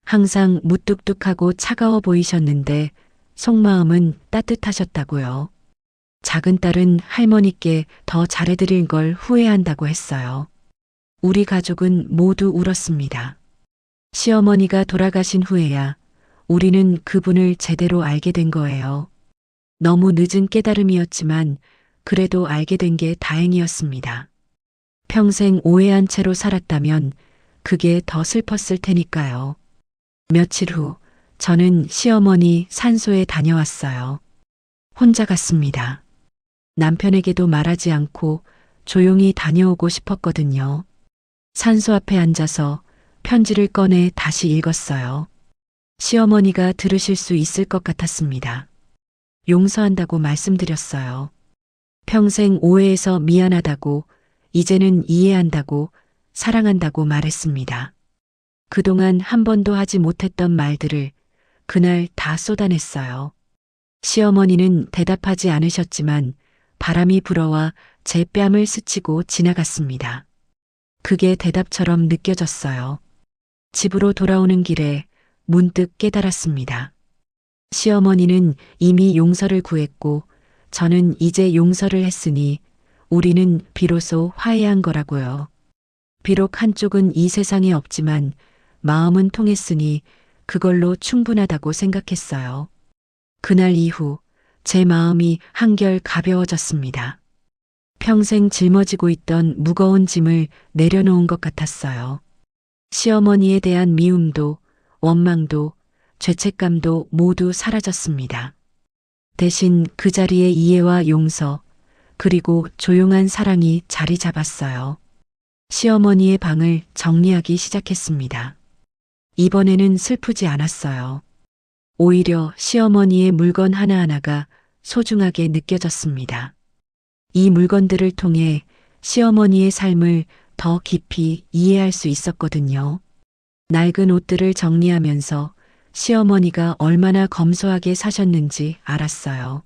Speaker 1: 항상 무뚝뚝하고 차가워 보이셨는데 속마음은 따뜻하셨다고요. 작은 딸은 할머니께 더 잘해드릴 걸 후회한다고 했어요. 우리 가족은 모두 울었습니다. 시어머니가 돌아가신 후에야 우리는 그분을 제대로 알게 된 거예요. 너무 늦은 깨달음이었지만 그래도 알게 된 게 다행이었습니다. 평생 오해한 채로 살았다면 그게 더 슬펐을 테니까요. 며칠 후 저는 시어머니 산소에 다녀왔어요. 혼자 갔습니다. 남편에게도 말하지 않고 조용히 다녀오고 싶었거든요. 산소 앞에 앉아서 편지를 꺼내 다시 읽었어요. 시어머니가 들으실 수 있을 것 같았습니다. 용서한다고 말씀드렸어요. 평생 오해해서 미안하다고, 이제는 이해한다고, 사랑한다고 말했습니다. 그동안 한 번도 하지 못했던 말들을 그날 다 쏟아냈어요. 시어머니는 대답하지 않으셨지만 바람이 불어와 제 뺨을 스치고 지나갔습니다. 그게 대답처럼 느껴졌어요. 집으로 돌아오는 길에 문득 깨달았습니다. 시어머니는 이미 용서를 구했고 저는 이제 용서를 했으니 우리는 비로소 화해한 거라고요. 비록 한쪽은 이 세상에 없지만 마음은 통했으니 그걸로 충분하다고 생각했어요. 그날 이후 제 마음이 한결 가벼워졌습니다. 평생 짊어지고 있던 무거운 짐을 내려놓은 것 같았어요. 시어머니에 대한 미움도 원망도 죄책감도 모두 사라졌습니다. 대신 그 자리에 이해와 용서 그리고 조용한 사랑이 자리 잡았어요. 시어머니의 방을 정리하기 시작했습니다. 이번에는 슬프지 않았어요. 오히려 시어머니의 물건 하나하나가 소중하게 느껴졌습니다. 이 물건들을 통해 시어머니의 삶을 더 깊이 이해할 수 있었거든요. 낡은 옷들을 정리하면서 시어머니가 얼마나 검소하게 사셨는지 알았어요.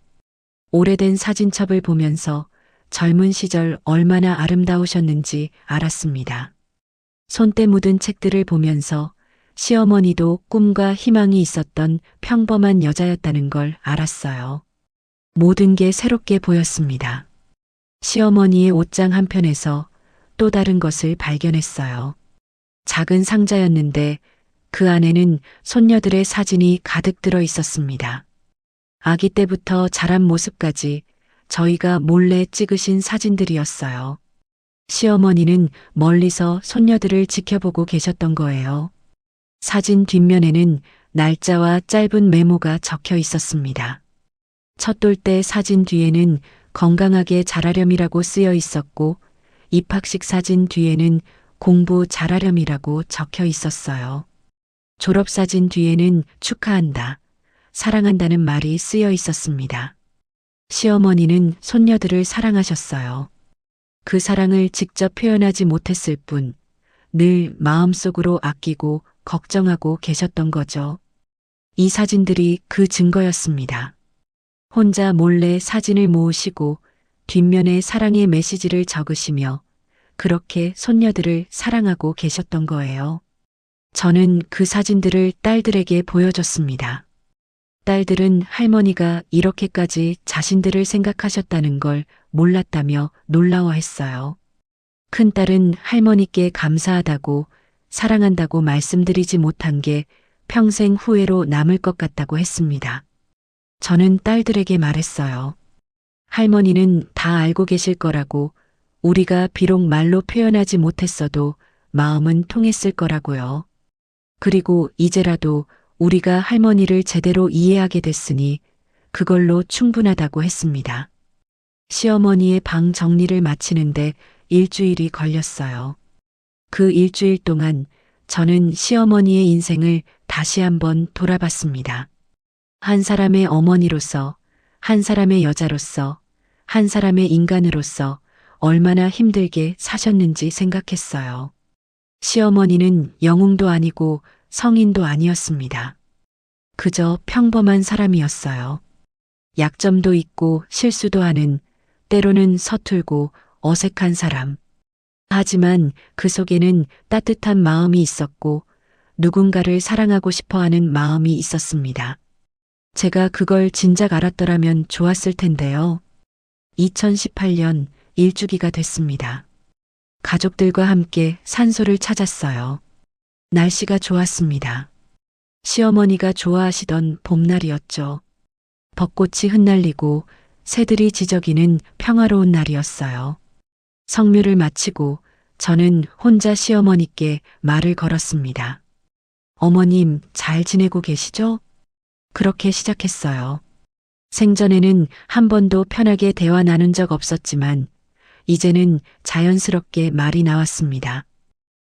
Speaker 1: 오래된 사진첩을 보면서 젊은 시절 얼마나 아름다우셨는지 알았습니다. 손때 묻은 책들을 보면서 시어머니도 꿈과 희망이 있었던 평범한 여자였다는 걸 알았어요. 모든 게 새롭게 보였습니다. 시어머니의 옷장 한편에서 또 다른 것을 발견했어요. 작은 상자였는데 그 안에는 손녀들의 사진이 가득 들어 있었습니다. 아기 때부터 자란 모습까지 저희가 몰래 찍으신 사진들이었어요. 시어머니는 멀리서 손녀들을 지켜보고 계셨던 거예요. 사진 뒷면에는 날짜와 짧은 메모가 적혀 있었습니다. 첫 돌 때 사진 뒤에는 건강하게 자라렴이라고 쓰여 있었고 입학식 사진 뒤에는 공부 잘하렴이라고 적혀 있었어요. 졸업사진 뒤에는 축하한다, 사랑한다는 말이 쓰여 있었습니다. 시어머니는 손녀들을 사랑하셨어요. 그 사랑을 직접 표현하지 못했을 뿐 늘 마음속으로 아끼고 걱정하고 계셨던 거죠. 이 사진들이 그 증거였습니다. 혼자 몰래 사진을 모으시고 뒷면에 사랑의 메시지를 적으시며 그렇게 손녀들을 사랑하고 계셨던 거예요. 저는 그 사진들을 딸들에게 보여줬습니다. 딸들은 할머니가 이렇게까지 자신들을 생각하셨다는 걸 몰랐다며 놀라워했어요. 큰딸은 할머니께 감사하다고 사랑한다고 말씀드리지 못한 게 평생 후회로 남을 것 같다고 했습니다. 저는 딸들에게 말했어요. 할머니는 다 알고 계실 거라고, 우리가 비록 말로 표현하지 못했어도 마음은 통했을 거라고요. 그리고 이제라도 우리가 할머니를 제대로 이해하게 됐으니 그걸로 충분하다고 했습니다. 시어머니의 방 정리를 마치는데 일주일이 걸렸어요. 그 일주일 동안 저는 시어머니의 인생을 다시 한번 돌아봤습니다. 한 사람의 어머니로서, 한 사람의 여자로서, 한 사람의 인간으로서 얼마나 힘들게 사셨는지 생각했어요. 시어머니는 영웅도 아니고 성인도 아니었습니다. 그저 평범한 사람이었어요. 약점도 있고 실수도 하는, 때로는 서툴고 어색한 사람. 하지만 그 속에는 따뜻한 마음이 있었고 누군가를 사랑하고 싶어 하는 마음이 있었습니다. 제가 그걸 진작 알았더라면 좋았을 텐데요. 2018년 일주기가 됐습니다. 가족들과 함께 산소를 찾았어요. 날씨가 좋았습니다. 시어머니가 좋아하시던 봄날이었죠. 벚꽃이 흩날리고 새들이 지저귀는 평화로운 날이었어요. 성묘를 마치고 저는 혼자 시어머니께 말을 걸었습니다. 어머님, 잘 지내고 계시죠? 그렇게 시작했어요. 생전에는 한 번도 편하게 대화 나눈 적 없었지만 이제는 자연스럽게 말이 나왔습니다.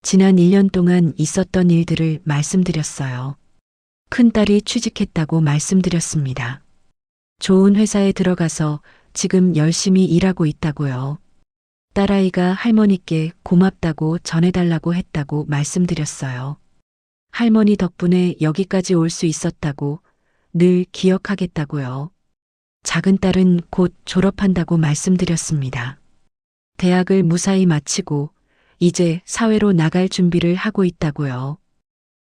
Speaker 1: 지난 1년 동안 있었던 일들을 말씀드렸어요. 큰딸이 취직했다고 말씀드렸습니다. 좋은 회사에 들어가서 지금 열심히 일하고 있다고요. 딸아이가 할머니께 고맙다고 전해달라고 했다고 말씀드렸어요. 할머니 덕분에 여기까지 올 수 있었다고, 늘 기억하겠다고요. 작은 딸은 곧 졸업한다고 말씀드렸습니다. 대학을 무사히 마치고 이제 사회로 나갈 준비를 하고 있다고요.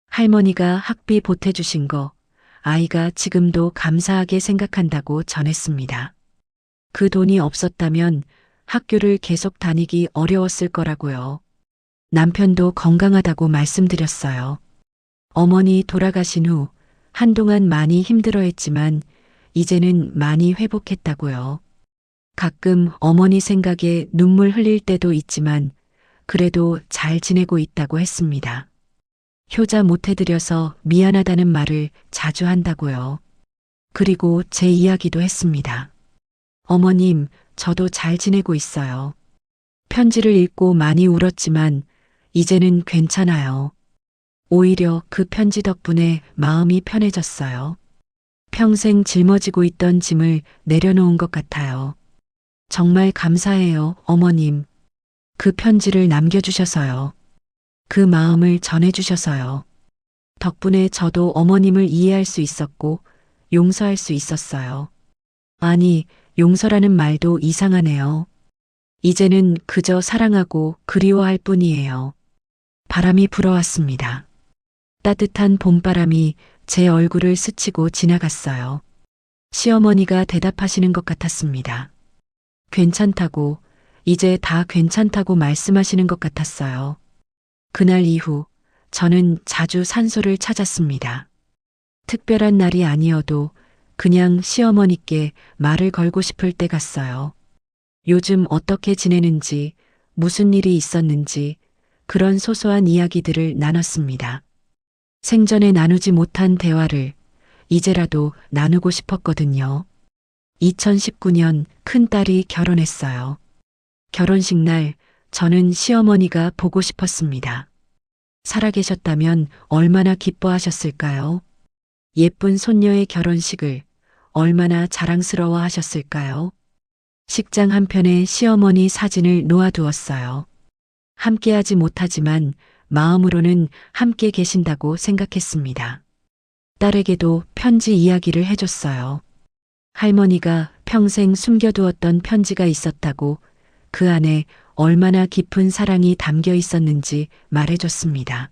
Speaker 1: 할머니가 학비 보태주신 거 아이가 지금도 감사하게 생각한다고 전했습니다. 그 돈이 없었다면 학교를 계속 다니기 어려웠을 거라고요. 남편도 건강하다고 말씀드렸어요. 어머니 돌아가신 후 한동안 많이 힘들어했지만 이제는 많이 회복했다고요. 가끔 어머니 생각에 눈물 흘릴 때도 있지만 그래도 잘 지내고 있다고 했습니다. 효자 못해드려서 미안하다는 말을 자주 한다고요. 그리고 제 이야기도 했습니다. 어머님, 저도 잘 지내고 있어요. 편지를 읽고 많이 울었지만 이제는 괜찮아요. 오히려 그 편지 덕분에 마음이 편해졌어요. 평생 짊어지고 있던 짐을 내려놓은 것 같아요. 정말 감사해요, 어머님. 그 편지를 남겨주셔서요. 그 마음을 전해주셔서요. 덕분에 저도 어머님을 이해할 수 있었고 용서할 수 있었어요. 아니, 용서라는 말도 이상하네요. 이제는 그저 사랑하고 그리워할 뿐이에요. 바람이 불어왔습니다. 따뜻한 봄바람이 제 얼굴을 스치고 지나갔어요. 시어머니가 대답하시는 것 같았습니다. 괜찮다고, 이제 다 괜찮다고 말씀하시는 것 같았어요. 그날 이후 저는 자주 산소를 찾았습니다. 특별한 날이 아니어도 그냥 시어머니께 말을 걸고 싶을 때 갔어요. 요즘 어떻게 지내는지, 무슨 일이 있었는지 그런 소소한 이야기들을 나눴습니다. 생전에 나누지 못한 대화를 이제라도 나누고 싶었거든요. 2019년 큰딸이 결혼했어요. 결혼식 날 저는 시어머니가 보고 싶었습니다. 살아계셨다면 얼마나 기뻐하셨을까요? 예쁜 손녀의 결혼식을 얼마나 자랑스러워 하셨을까요? 식장 한편에 시어머니 사진을 놓아두었어요. 함께하지 못하지만 마음으로는 함께 계신다고 생각했습니다. 딸에게도 편지 이야기를 해줬어요. 할머니가 평생 숨겨두었던 편지가 있었다고 그 안에 얼마나 깊은 사랑이 담겨 있었는지 말해줬습니다.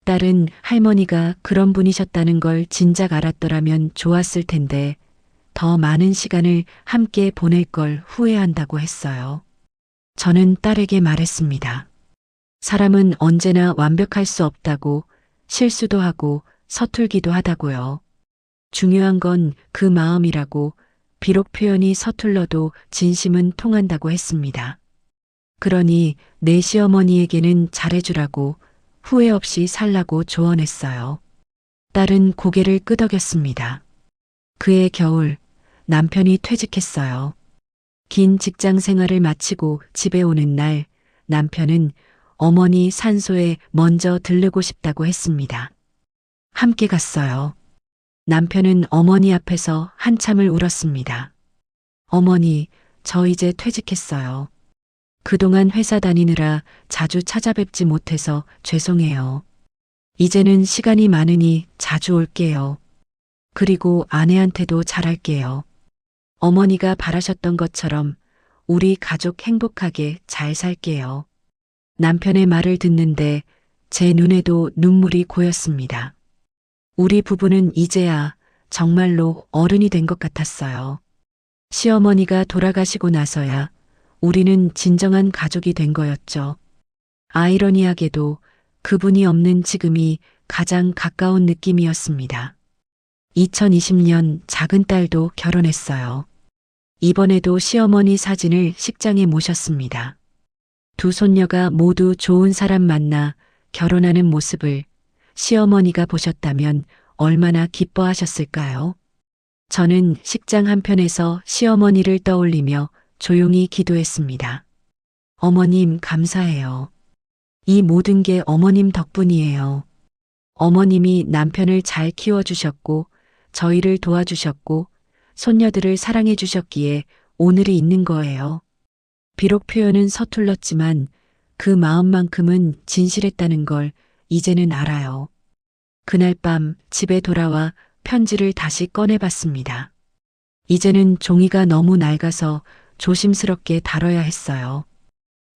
Speaker 1: 딸은 할머니가 그런 분이셨다는 걸 진작 알았더라면 좋았을 텐데 더 많은 시간을 함께 보낼 걸 후회한다고 했어요. 저는 딸에게 말했습니다. 사람은 언제나 완벽할 수 없다고, 실수도 하고 서툴기도 하다고요. 중요한 건 그 마음이라고, 비록 표현이 서툴러도 진심은 통한다고 했습니다. 그러니 내 시어머니에게는 잘해주라고, 후회 없이 살라고 조언했어요. 딸은 고개를 끄덕였습니다. 그해 겨울 남편이 퇴직했어요. 긴 직장 생활을 마치고 집에 오는 날 남편은 어머니 산소에 먼저 들르고 싶다고 했습니다. 함께 갔어요. 남편은 어머니 앞에서 한참을 울었습니다. 어머니, 저 이제 퇴직했어요. 그동안 회사 다니느라 자주 찾아뵙지 못해서 죄송해요. 이제는 시간이 많으니 자주 올게요. 그리고 아내한테도 잘할게요. 어머니가 바라셨던 것처럼 우리 가족 행복하게 잘 살게요. 남편의 말을 듣는데 제 눈에도 눈물이 고였습니다. 우리 부부는 이제야 정말로 어른이 된 것 같았어요. 시어머니가 돌아가시고 나서야 우리는 진정한 가족이 된 거였죠. 아이러니하게도 그분이 없는 지금이 가장 가까운 느낌이었습니다. 2020년 작은 딸도 결혼했어요. 이번에도 시어머니 사진을 식장에 모셨습니다. 두 손녀가 모두 좋은 사람 만나 결혼하는 모습을 시어머니가 보셨다면 얼마나 기뻐하셨을까요? 저는 식장 한편에서 시어머니를 떠올리며 조용히 기도했습니다. 어머님 감사해요. 이 모든 게 어머님 덕분이에요. 어머님이 남편을 잘 키워주셨고 저희를 도와주셨고 손녀들을 사랑해 주셨기에 오늘이 있는 거예요. 비록 표현은 서툴렀지만 그 마음만큼은 진실했다는 걸 이제는 알아요. 그날 밤 집에 돌아와 편지를 다시 꺼내봤습니다. 이제는 종이가 너무 낡아서 조심스럽게 다뤄야 했어요.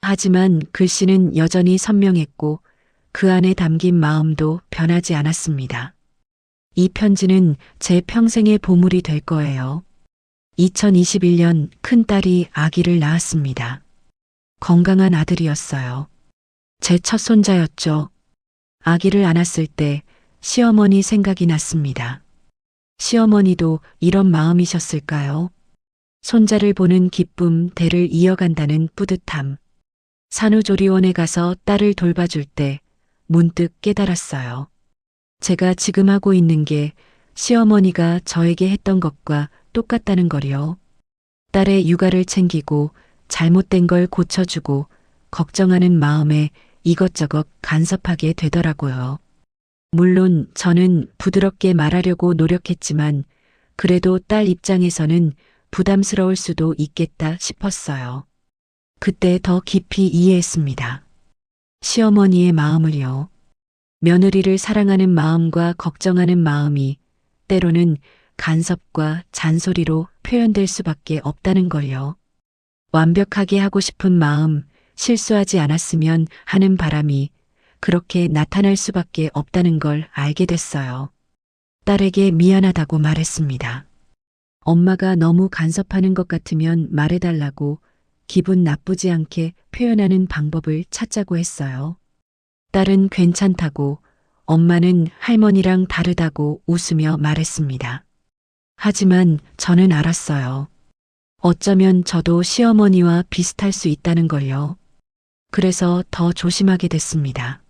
Speaker 1: 하지만 글씨는 여전히 선명했고 그 안에 담긴 마음도 변하지 않았습니다. 이 편지는 제 평생의 보물이 될 거예요. 2021년 큰딸이 아기를 낳았습니다. 건강한 아들이었어요. 제 첫 손자였죠. 아기를 안았을 때 시어머니 생각이 났습니다. 시어머니도 이런 마음이셨을까요? 손자를 보는 기쁨, 대를 이어간다는 뿌듯함. 산후조리원에 가서 딸을 돌봐줄 때 문득 깨달았어요. 제가 지금 하고 있는 게 시어머니가 저에게 했던 것과 똑같다는 거요. 딸의 육아를 챙기고 잘못된 걸 고쳐주고 걱정하는 마음에 이것저것 간섭하게 되더라고요. 물론 저는 부드럽게 말하려고 노력했지만 그래도 딸 입장에서는 부담스러울 수도 있겠다 싶었어요. 그때 더 깊이 이해했습니다. 시어머니의 마음을요. 며느리를 사랑하는 마음과 걱정하는 마음이 때로는 간섭과 잔소리로 표현될 수밖에 없다는 걸요. 완벽하게 하고 싶은 마음, 실수하지 않았으면 하는 바람이 그렇게 나타날 수밖에 없다는 걸 알게 됐어요. 딸에게 미안하다고 말했습니다. 엄마가 너무 간섭하는 것 같으면 말해달라고 기분 나쁘지 않게 표현하는 방법을 찾자고 했어요. 딸은 괜찮다고, 엄마는 할머니랑 다르다고 웃으며 말했습니다. 하지만 저는 알았어요. 어쩌면 저도 시어머니와 비슷할 수 있다는 걸요. 그래서 더 조심하게 됐습니다.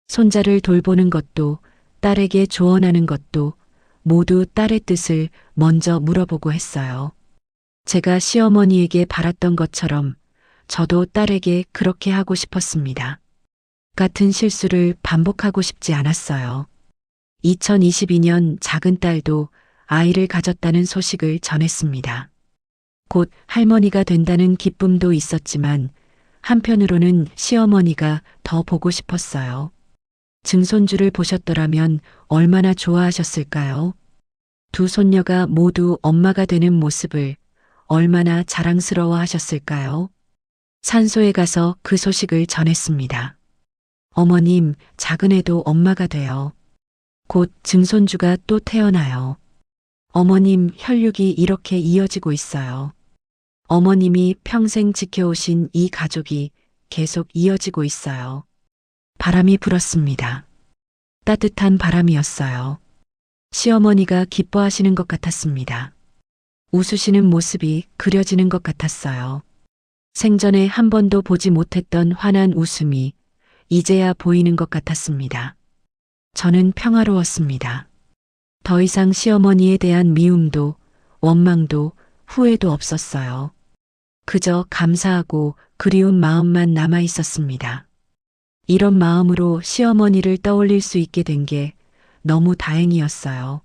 Speaker 1: 손자를 돌보는 것도, 딸에게 조언하는 것도 모두 딸의 뜻을 먼저 물어보고 했어요. 제가 시어머니에게 바랐던 것처럼 저도 딸에게 그렇게 하고 싶었습니다. 같은 실수를 반복하고 싶지 않았어요. 2022년 작은 딸도 아이를 가졌다는 소식을 전했습니다. 곧 할머니가 된다는 기쁨도 있었지만 한편으로는 시어머니가 더 보고 싶었어요. 증손주를 보셨더라면 얼마나 좋아하셨을까요? 두 손녀가 모두 엄마가 되는 모습을 얼마나 자랑스러워 하셨을까요? 산소에 가서 그 소식을 전했습니다. 어머님, 작은 애도 엄마가 돼요. 곧 증손주가 또 태어나요. 어머님, 혈육이 이렇게 이어지고 있어요. 어머님이 평생 지켜오신 이 가족이 계속 이어지고 있어요. 바람이 불었습니다. 따뜻한 바람이었어요. 시어머니가 기뻐하시는 것 같았습니다. 웃으시는 모습이 그려지는 것 같았어요. 생전에 한 번도 보지 못했던 환한 웃음이 이제야 보이는 것 같았습니다. 저는 평화로웠습니다. 더 이상 시어머니에 대한 미움도 원망도 후회도 없었어요. 그저 감사하고 그리운 마음만 남아 있었습니다. 이런 마음으로 시어머니를 떠올릴 수 있게 된 게 너무 다행이었어요.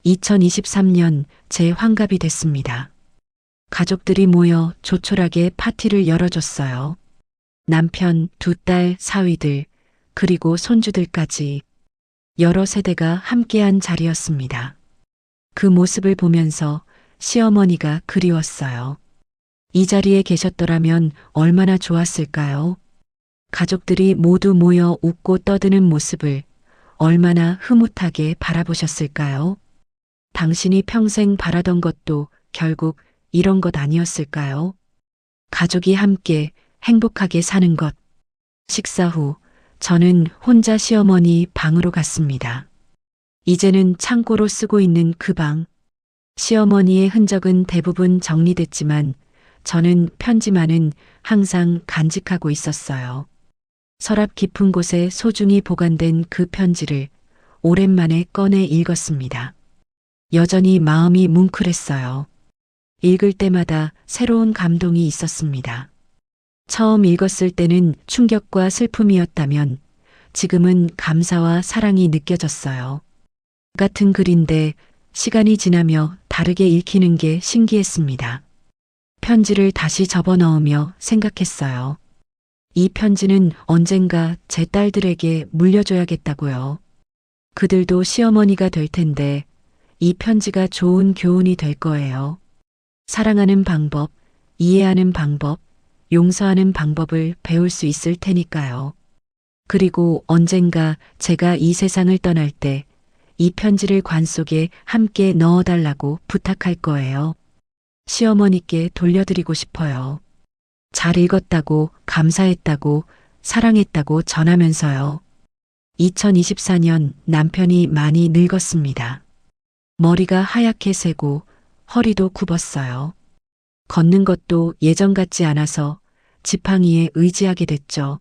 Speaker 1: 2023년 제 환갑이 됐습니다. 가족들이 모여 조촐하게 파티를 열어줬어요. 남편, 두 딸, 사위들, 그리고 손주들까지 여러 세대가 함께한 자리였습니다. 그 모습을 보면서 시어머니가 그리웠어요. 이 자리에 계셨더라면 얼마나 좋았을까요? 가족들이 모두 모여 웃고 떠드는 모습을 얼마나 흐뭇하게 바라보셨을까요? 당신이 평생 바라던 것도 결국 이런 것 아니었을까요? 가족이 함께 행복하게 사는 것. 식사 후 저는 혼자 시어머니 방으로 갔습니다. 이제는 창고로 쓰고 있는 그 방. 시어머니의 흔적은 대부분 정리됐지만 저는 편지만은 항상 간직하고 있었어요. 서랍 깊은 곳에 소중히 보관된 그 편지를 오랜만에 꺼내 읽었습니다. 여전히 마음이 뭉클했어요. 읽을 때마다 새로운 감동이 있었습니다. 처음 읽었을 때는 충격과 슬픔이었다면 지금은 감사와 사랑이 느껴졌어요. 같은 글인데 시간이 지나며 다르게 읽히는 게 신기했습니다. 편지를 다시 접어 넣으며 생각했어요. 이 편지는 언젠가 제 딸들에게 물려줘야겠다고요. 그들도 시어머니가 될 텐데 이 편지가 좋은 교훈이 될 거예요. 사랑하는 방법, 이해하는 방법, 용서하는 방법을 배울 수 있을 테니까요. 그리고 언젠가 제가 이 세상을 떠날 때 이 편지를 관 속에 함께 넣어달라고 부탁할 거예요. 시어머니께 돌려드리고 싶어요. 잘 읽었다고, 감사했다고, 사랑했다고 전하면서요. 2024년 남편이 많이 늙었습니다. 머리가 하얗게 새고 허리도 굽었어요. 걷는 것도 예전 같지 않아서 지팡이에 의지하게 됐죠.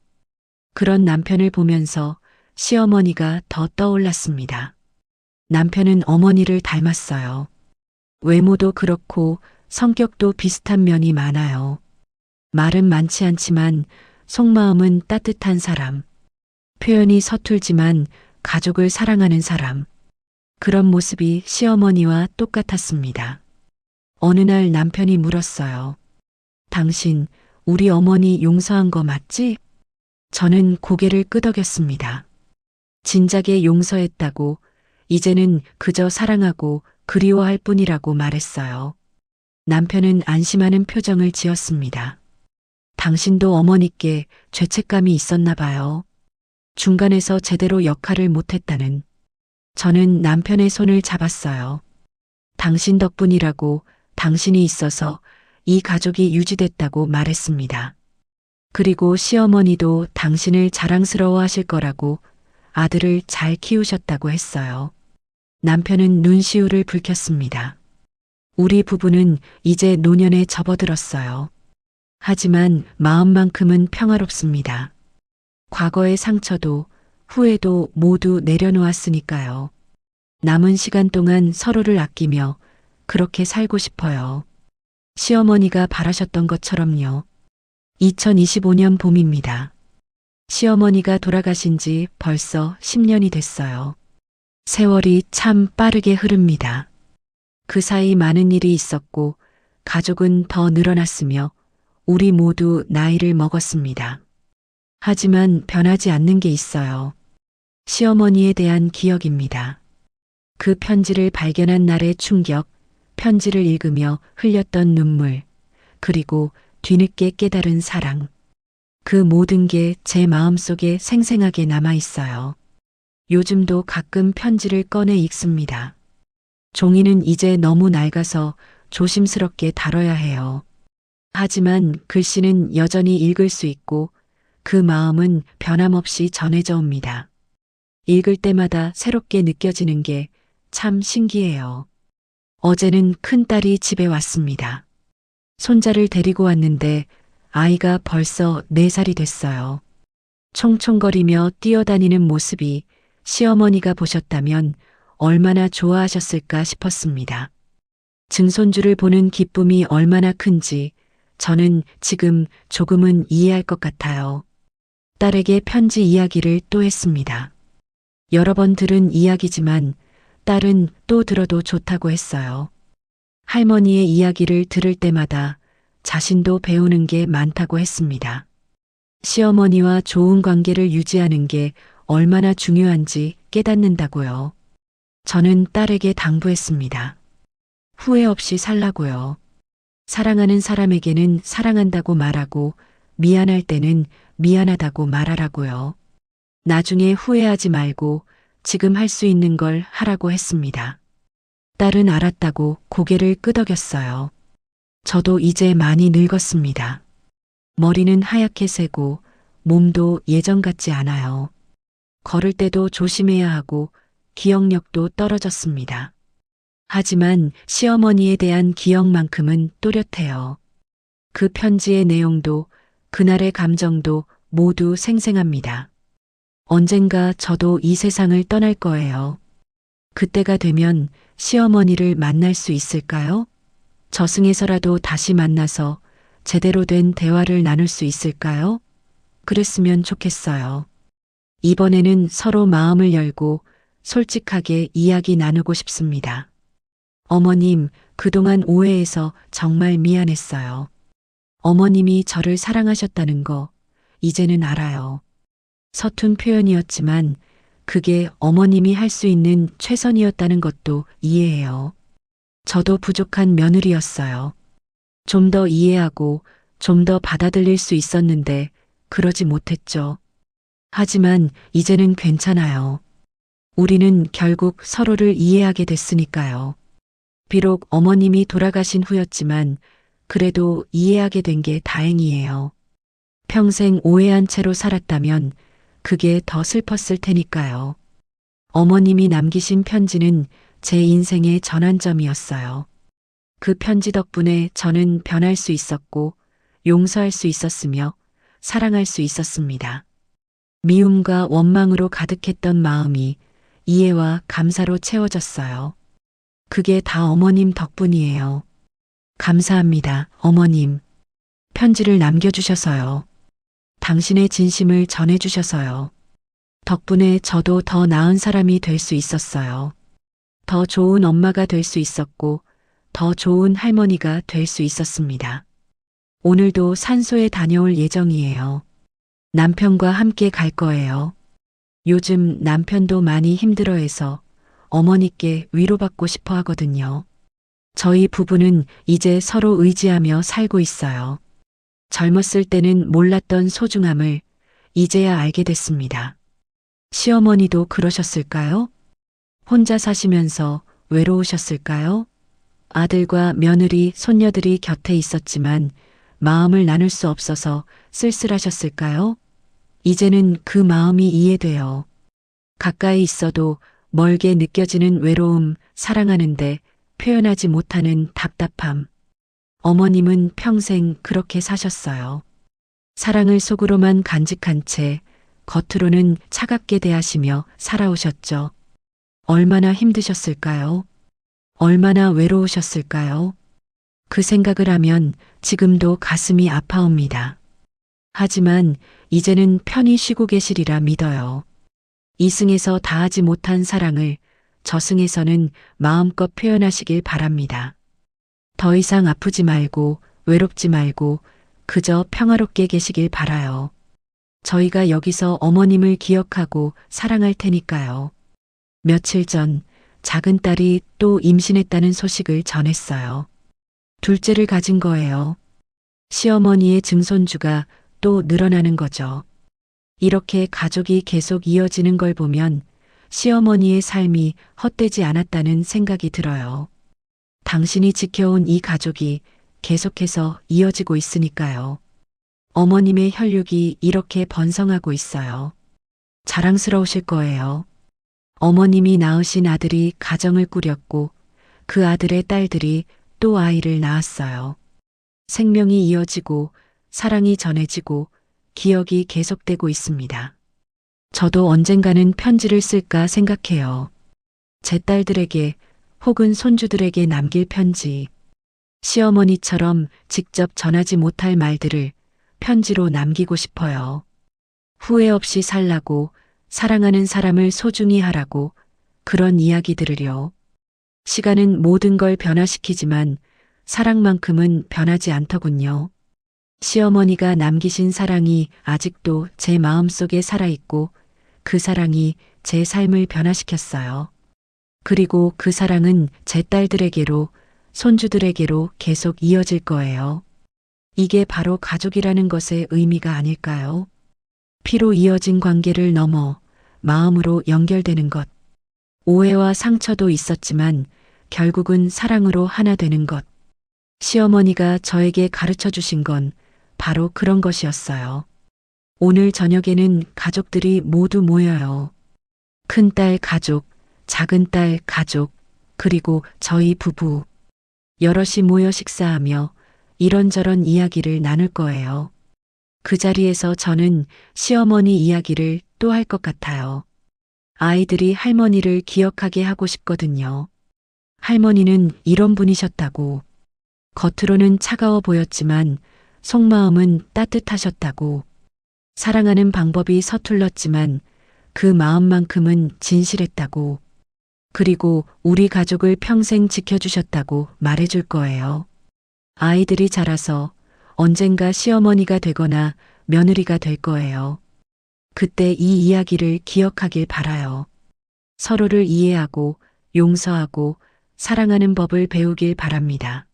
Speaker 1: 그런 남편을 보면서 시어머니가 더 떠올랐습니다. 남편은 어머니를 닮았어요. 외모도 그렇고 성격도 비슷한 면이 많아요. 말은 많지 않지만 속마음은 따뜻한 사람. 표현이 서툴지만 가족을 사랑하는 사람. 그런 모습이 시어머니와 똑같았습니다. 어느 날 남편이 물었어요. 당신 우리 어머니 용서한 거 맞지? 저는 고개를 끄덕였습니다. 진작에 용서했다고, 이제는 그저 사랑하고 그리워할 뿐이라고 말했어요. 남편은 안심하는 표정을 지었습니다. 당신도 어머니께 죄책감이 있었나 봐요. 중간에서 제대로 역할을 못했다는. 저는 남편의 손을 잡았어요. 당신 덕분이라고, 당신이 있어서 이 가족이 유지됐다고 말했습니다. 그리고 시어머니도 당신을 자랑스러워 하실 거라고, 아들을 잘 키우셨다고 했어요. 남편은 눈시울을 붉혔습니다. 우리 부부는 이제 노년에 접어들었어요. 하지만 마음만큼은 평화롭습니다. 과거의 상처도 후회도 모두 내려놓았으니까요. 남은 시간 동안 서로를 아끼며 그렇게 살고 싶어요. 시어머니가 바라셨던 것처럼요. 2025년 봄입니다. 시어머니가 돌아가신 지 벌써 10년이 됐어요. 세월이 참 빠르게 흐릅니다. 그 사이 많은 일이 있었고 가족은 더 늘어났으며 우리 모두 나이를 먹었습니다. 하지만 변하지 않는 게 있어요. 시어머니에 대한 기억입니다. 그 편지를 발견한 날의 충격, 편지를 읽으며 흘렸던 눈물, 그리고 뒤늦게 깨달은 사랑. 그 모든 게 제 마음속에 생생하게 남아 있어요. 요즘도 가끔 편지를 꺼내 읽습니다. 종이는 이제 너무 낡아서 조심스럽게 다뤄야 해요. 하지만 글씨는 여전히 읽을 수 있고 그 마음은 변함없이 전해져 옵니다. 읽을 때마다 새롭게 느껴지는 게 참 신기해요. 어제는 큰딸이 집에 왔습니다. 손자를 데리고 왔는데 아이가 벌써 4살이 됐어요. 총총거리며 뛰어다니는 모습이 시어머니가 보셨다면 얼마나 좋아하셨을까 싶었습니다. 증손주를 보는 기쁨이 얼마나 큰지 저는 지금 조금은 이해할 것 같아요. 딸에게 편지 이야기를 또 했습니다. 여러 번 들은 이야기지만 딸은 또 들어도 좋다고 했어요. 할머니의 이야기를 들을 때마다 자신도 배우는 게 많다고 했습니다. 시어머니와 좋은 관계를 유지하는 게 얼마나 중요한지 깨닫는다고요. 저는 딸에게 당부했습니다. 후회 없이 살라고요. 사랑하는 사람에게는 사랑한다고 말하고 미안할 때는 미안하다고 말하라고요. 나중에 후회하지 말고 지금 할 수 있는 걸 하라고 했습니다. 딸은 알았다고 고개를 끄덕였어요. 저도 이제 많이 늙었습니다. 머리는 하얗게 새고 몸도 예전 같지 않아요. 걸을 때도 조심해야 하고 기억력도 떨어졌습니다. 하지만 시어머니에 대한 기억만큼은 또렷해요. 그 편지의 내용도 그날의 감정도 모두 생생합니다. 언젠가 저도 이 세상을 떠날 거예요. 그때가 되면 시어머니를 만날 수 있을까요? 저승에서라도 다시 만나서 제대로 된 대화를 나눌 수 있을까요? 그랬으면 좋겠어요. 이번에는 서로 마음을 열고 솔직하게 이야기 나누고 싶습니다. 어머님, 그동안 오해해서 정말 미안했어요. 어머님이 저를 사랑하셨다는 거 이제는 알아요. 서툰 표현이었지만 그게 어머님이 할 수 있는 최선이었다는 것도 이해해요. 저도 부족한 며느리였어요. 좀 더 이해하고 좀 더 받아들일 수 있었는데 그러지 못했죠. 하지만 이제는 괜찮아요. 우리는 결국 서로를 이해하게 됐으니까요. 비록 어머님이 돌아가신 후였지만 그래도 이해하게 된 게 다행이에요. 평생 오해한 채로 살았다면 그게 더 슬펐을 테니까요. 어머님이 남기신 편지는 제 인생의 전환점이었어요. 그 편지 덕분에 저는 변할 수 있었고 용서할 수 있었으며 사랑할 수 있었습니다. 미움과 원망으로 가득했던 마음이 이해와 감사로 채워졌어요. 그게 다 어머님 덕분이에요. 감사합니다, 어머님. 편지를 남겨주셔서요. 당신의 진심을 전해주셔서요. 덕분에 저도 더 나은 사람이 될 수 있었어요. 더 좋은 엄마가 될 수 있었고, 더 좋은 할머니가 될 수 있었습니다. 오늘도 산소에 다녀올 예정이에요. 남편과 함께 갈 거예요. 요즘 남편도 많이 힘들어해서 어머니께 위로받고 싶어 하거든요. 저희 부부는 이제 서로 의지하며 살고 있어요. 젊었을 때는 몰랐던 소중함을 이제야 알게 됐습니다. 시어머니도 그러셨을까요? 혼자 사시면서 외로우셨을까요? 아들과 며느리, 손녀들이 곁에 있었지만 마음을 나눌 수 없어서 쓸쓸하셨을까요? 이제는 그 마음이 이해돼요. 가까이 있어도 멀게 느껴지는 외로움, 사랑하는데 표현하지 못하는 답답함. 어머님은 평생 그렇게 사셨어요. 사랑을 속으로만 간직한 채 겉으로는 차갑게 대하시며 살아오셨죠. 얼마나 힘드셨을까요? 얼마나 외로우셨을까요? 그 생각을 하면 지금도 가슴이 아파옵니다. 하지만 이제는 편히 쉬고 계시리라 믿어요. 이승에서 다하지 못한 사랑을 저승에서는 마음껏 표현하시길 바랍니다. 더 이상 아프지 말고 외롭지 말고 그저 평화롭게 계시길 바라요. 저희가 여기서 어머님을 기억하고 사랑할 테니까요. 며칠 전 작은 딸이 또 임신했다는 소식을 전했어요. 둘째를 가진 거예요. 시어머니의 증손주가 또 늘어나는 거죠. 이렇게 가족이 계속 이어지는 걸 보면 시어머니의 삶이 헛되지 않았다는 생각이 들어요. 당신이 지켜온 이 가족이 계속해서 이어지고 있으니까요. 어머님의 혈육이 이렇게 번성하고 있어요. 자랑스러우실 거예요. 어머님이 낳으신 아들이 가정을 꾸렸고 그 아들의 딸들이 또 아이를 낳았어요. 생명이 이어지고 사랑이 전해지고 기억이 계속되고 있습니다. 저도 언젠가는 편지를 쓸까 생각해요. 제 딸들에게 혹은 손주들에게 남길 편지. 시어머니처럼 직접 전하지 못할 말들을 편지로 남기고 싶어요. 후회 없이 살라고, 사랑하는 사람을 소중히 하라고, 그런 이야기들을요. 시간은 모든 걸 변화시키지만 사랑만큼은 변하지 않더군요. 시어머니가 남기신 사랑이 아직도 제 마음속에 살아있고 그 사랑이 제 삶을 변화시켰어요. 그리고 그 사랑은 제 딸들에게로, 손주들에게로 계속 이어질 거예요. 이게 바로 가족이라는 것의 의미가 아닐까요? 피로 이어진 관계를 넘어 마음으로 연결되는 것. 오해와 상처도 있었지만 결국은 사랑으로 하나 되는 것. 시어머니가 저에게 가르쳐 주신 건 바로 그런 것이었어요. 오늘 저녁에는 가족들이 모두 모여요. 큰딸 가족, 작은딸 가족, 그리고 저희 부부. 여럿이 모여 식사하며 이런저런 이야기를 나눌 거예요. 그 자리에서 저는 시어머니 이야기를 또 할 것 같아요. 아이들이 할머니를 기억하게 하고 싶거든요. 할머니는 이런 분이셨다고. 겉으로는 차가워 보였지만 속마음은 따뜻하셨다고. 사랑하는 방법이 서툴렀지만 그 마음만큼은 진실했다고. 그리고 우리 가족을 평생 지켜주셨다고 말해줄 거예요. 아이들이 자라서 언젠가 시어머니가 되거나 며느리가 될 거예요. 그때 이 이야기를 기억하길 바라요. 서로를 이해하고 용서하고 사랑하는 법을 배우길 바랍니다.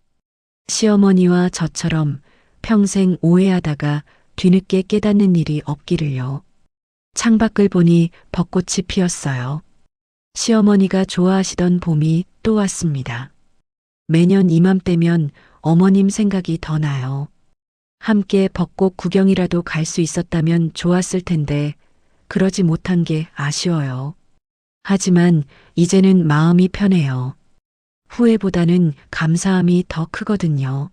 Speaker 1: 시어머니와 저처럼 평생 오해하다가 뒤늦게 깨닫는 일이 없기를요. 창밖을 보니 벚꽃이 피었어요. 시어머니가 좋아하시던 봄이 또 왔습니다. 매년 이맘때면 어머님 생각이 더 나요. 함께 벚꽃 구경이라도 갈 수 있었다면 좋았을 텐데 그러지 못한 게 아쉬워요. 하지만 이제는 마음이 편해요. 후회보다는 감사함이 더 크거든요.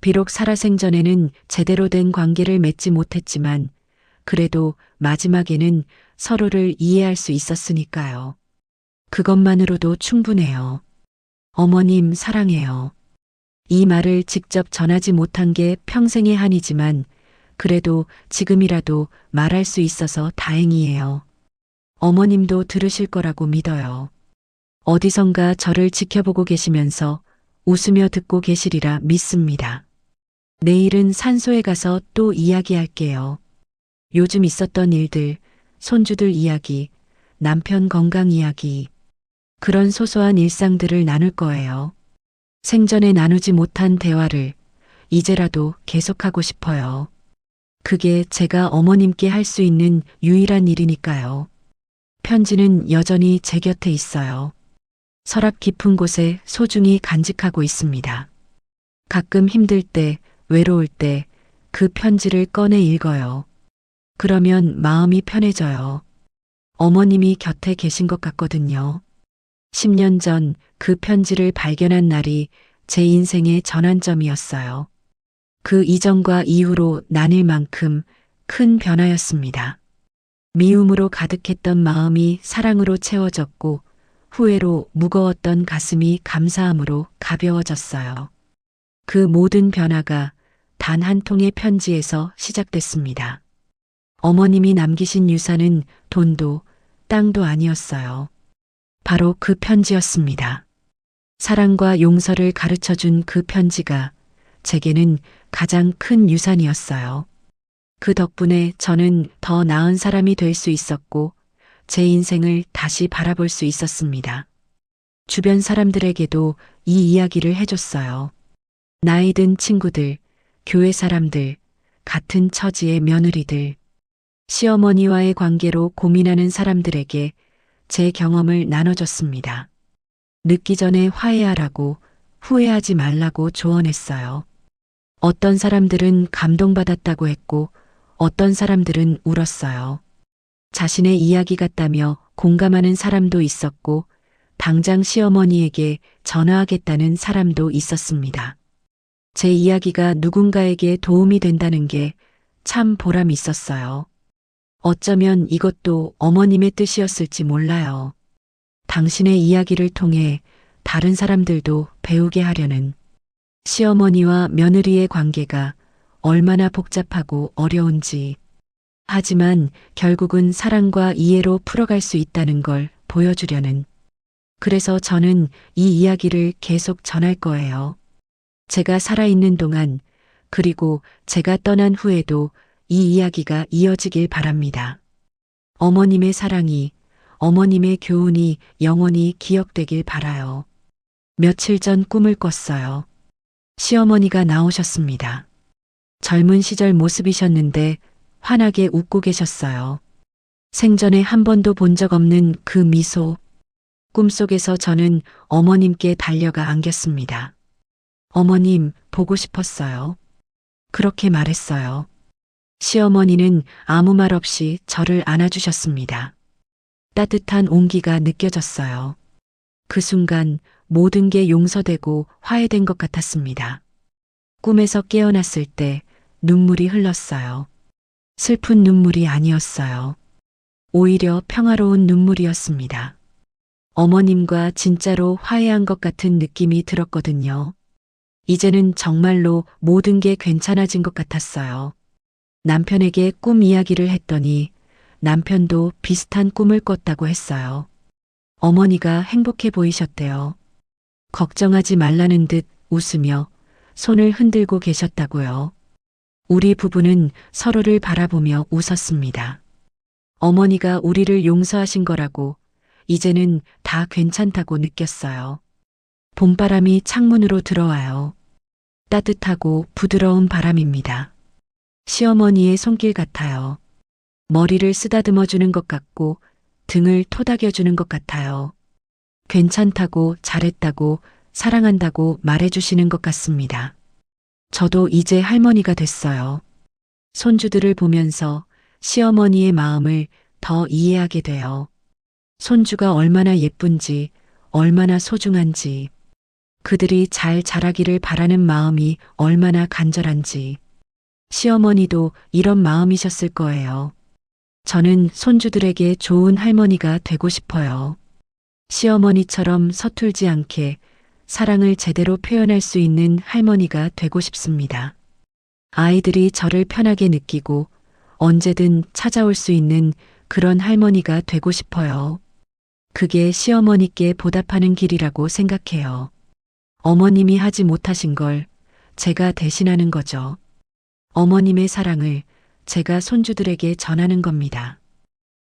Speaker 1: 비록 살아생전에는 제대로 된 관계를 맺지 못했지만 그래도 마지막에는 서로를 이해할 수 있었으니까요. 그것만으로도 충분해요. 어머님 사랑해요. 이 말을 직접 전하지 못한 게 평생의 한이지만 그래도 지금이라도 말할 수 있어서 다행이에요. 어머님도 들으실 거라고 믿어요. 어디선가 저를 지켜보고 계시면서 웃으며 듣고 계시리라 믿습니다. 내일은 산소에 가서 또 이야기할게요. 요즘 있었던 일들, 손주들 이야기, 남편 건강 이야기, 그런 소소한 일상들을 나눌 거예요. 생전에 나누지 못한 대화를 이제라도 계속하고 싶어요. 그게 제가 어머님께 할 수 있는 유일한 일이니까요. 편지는 여전히 제 곁에 있어요. 서랍 깊은 곳에 소중히 간직하고 있습니다. 가끔 힘들 때, 외로울 때 그 편지를 꺼내 읽어요. 그러면 마음이 편해져요. 어머님이 곁에 계신 것 같거든요. 10년 전 그 편지를 발견한 날이 제 인생의 전환점이었어요. 그 이전과 이후로 나뉠 만큼 큰 변화였습니다. 미움으로 가득했던 마음이 사랑으로 채워졌고 후회로 무거웠던 가슴이 감사함으로 가벼워졌어요. 그 모든 변화가 단 한 통의 편지에서 시작됐습니다. 어머님이 남기신 유산은 돈도 땅도 아니었어요. 바로 그 편지였습니다. 사랑과 용서를 가르쳐준 그 편지가 제게는 가장 큰 유산이었어요. 그 덕분에 저는 더 나은 사람이 될 수 있었고 제 인생을 다시 바라볼 수 있었습니다. 주변 사람들에게도 이 이야기를 해줬어요. 나이 든 친구들, 교회 사람들, 같은 처지의 며느리들, 시어머니와의 관계로 고민하는 사람들에게 제 경험을 나눠줬습니다. 늦기 전에 화해하라고, 후회하지 말라고 조언했어요. 어떤 사람들은 감동받았다고 했고 어떤 사람들은 울었어요. 자신의 이야기 같다며 공감하는 사람도 있었고 당장 시어머니에게 전화하겠다는 사람도 있었습니다. 제 이야기가 누군가에게 도움이 된다는 게 참 보람 있었어요. 어쩌면 이것도 어머님의 뜻이었을지 몰라요. 당신의 이야기를 통해 다른 사람들도 배우게 하려는. 시어머니와 며느리의 관계가 얼마나 복잡하고 어려운지. 하지만 결국은 사랑과 이해로 풀어갈 수 있다는 걸 보여주려는. 그래서 저는 이 이야기를 계속 전할 거예요. 제가 살아있는 동안, 그리고 제가 떠난 후에도 이 이야기가 이어지길 바랍니다. 어머님의 사랑이, 어머님의 교훈이 영원히 기억되길 바라요. 며칠 전 꿈을 꿨어요. 시어머니가 나오셨습니다. 젊은 시절 모습이셨는데 환하게 웃고 계셨어요. 생전에 한 번도 본 적 없는 그 미소. 꿈속에서 저는 어머님께 달려가 안겼습니다. 어머님, 보고 싶었어요. 그렇게 말했어요. 시어머니는 아무 말 없이 저를 안아주셨습니다. 따뜻한 온기가 느껴졌어요. 그 순간 모든 게 용서되고 화해된 것 같았습니다. 꿈에서 깨어났을 때 눈물이 흘렀어요. 슬픈 눈물이 아니었어요. 오히려 평화로운 눈물이었습니다. 어머님과 진짜로 화해한 것 같은 느낌이 들었거든요. 이제는 정말로 모든 게 괜찮아진 것 같았어요. 남편에게 꿈 이야기를 했더니 남편도 비슷한 꿈을 꿨다고 했어요. 어머니가 행복해 보이셨대요. 걱정하지 말라는 듯 웃으며 손을 흔들고 계셨다고요. 우리 부부는 서로를 바라보며 웃었습니다. 어머니가 우리를 용서하신 거라고 이제는 다 괜찮다고 느꼈어요. 봄바람이 창문으로 들어와요. 따뜻하고 부드러운 바람입니다. 시어머니의 손길 같아요. 머리를 쓰다듬어 주는 것 같고 등을 토닥여 주는 것 같아요. 괜찮다고, 잘했다고, 사랑한다고 말해 주시는 것 같습니다. 저도 이제 할머니가 됐어요. 손주들을 보면서 시어머니의 마음을 더 이해하게 돼요. 손주가 얼마나 예쁜지, 얼마나 소중한지, 그들이 잘 자라기를 바라는 마음이 얼마나 간절한지. 시어머니도 이런 마음이셨을 거예요. 저는 손주들에게 좋은 할머니가 되고 싶어요. 시어머니처럼 서툴지 않게 사랑을 제대로 표현할 수 있는 할머니가 되고 싶습니다. 아이들이 저를 편하게 느끼고 언제든 찾아올 수 있는 그런 할머니가 되고 싶어요. 그게 시어머니께 보답하는 길이라고 생각해요. 어머님이 하지 못하신 걸 제가 대신하는 거죠. 어머님의 사랑을 제가 손주들에게 전하는 겁니다.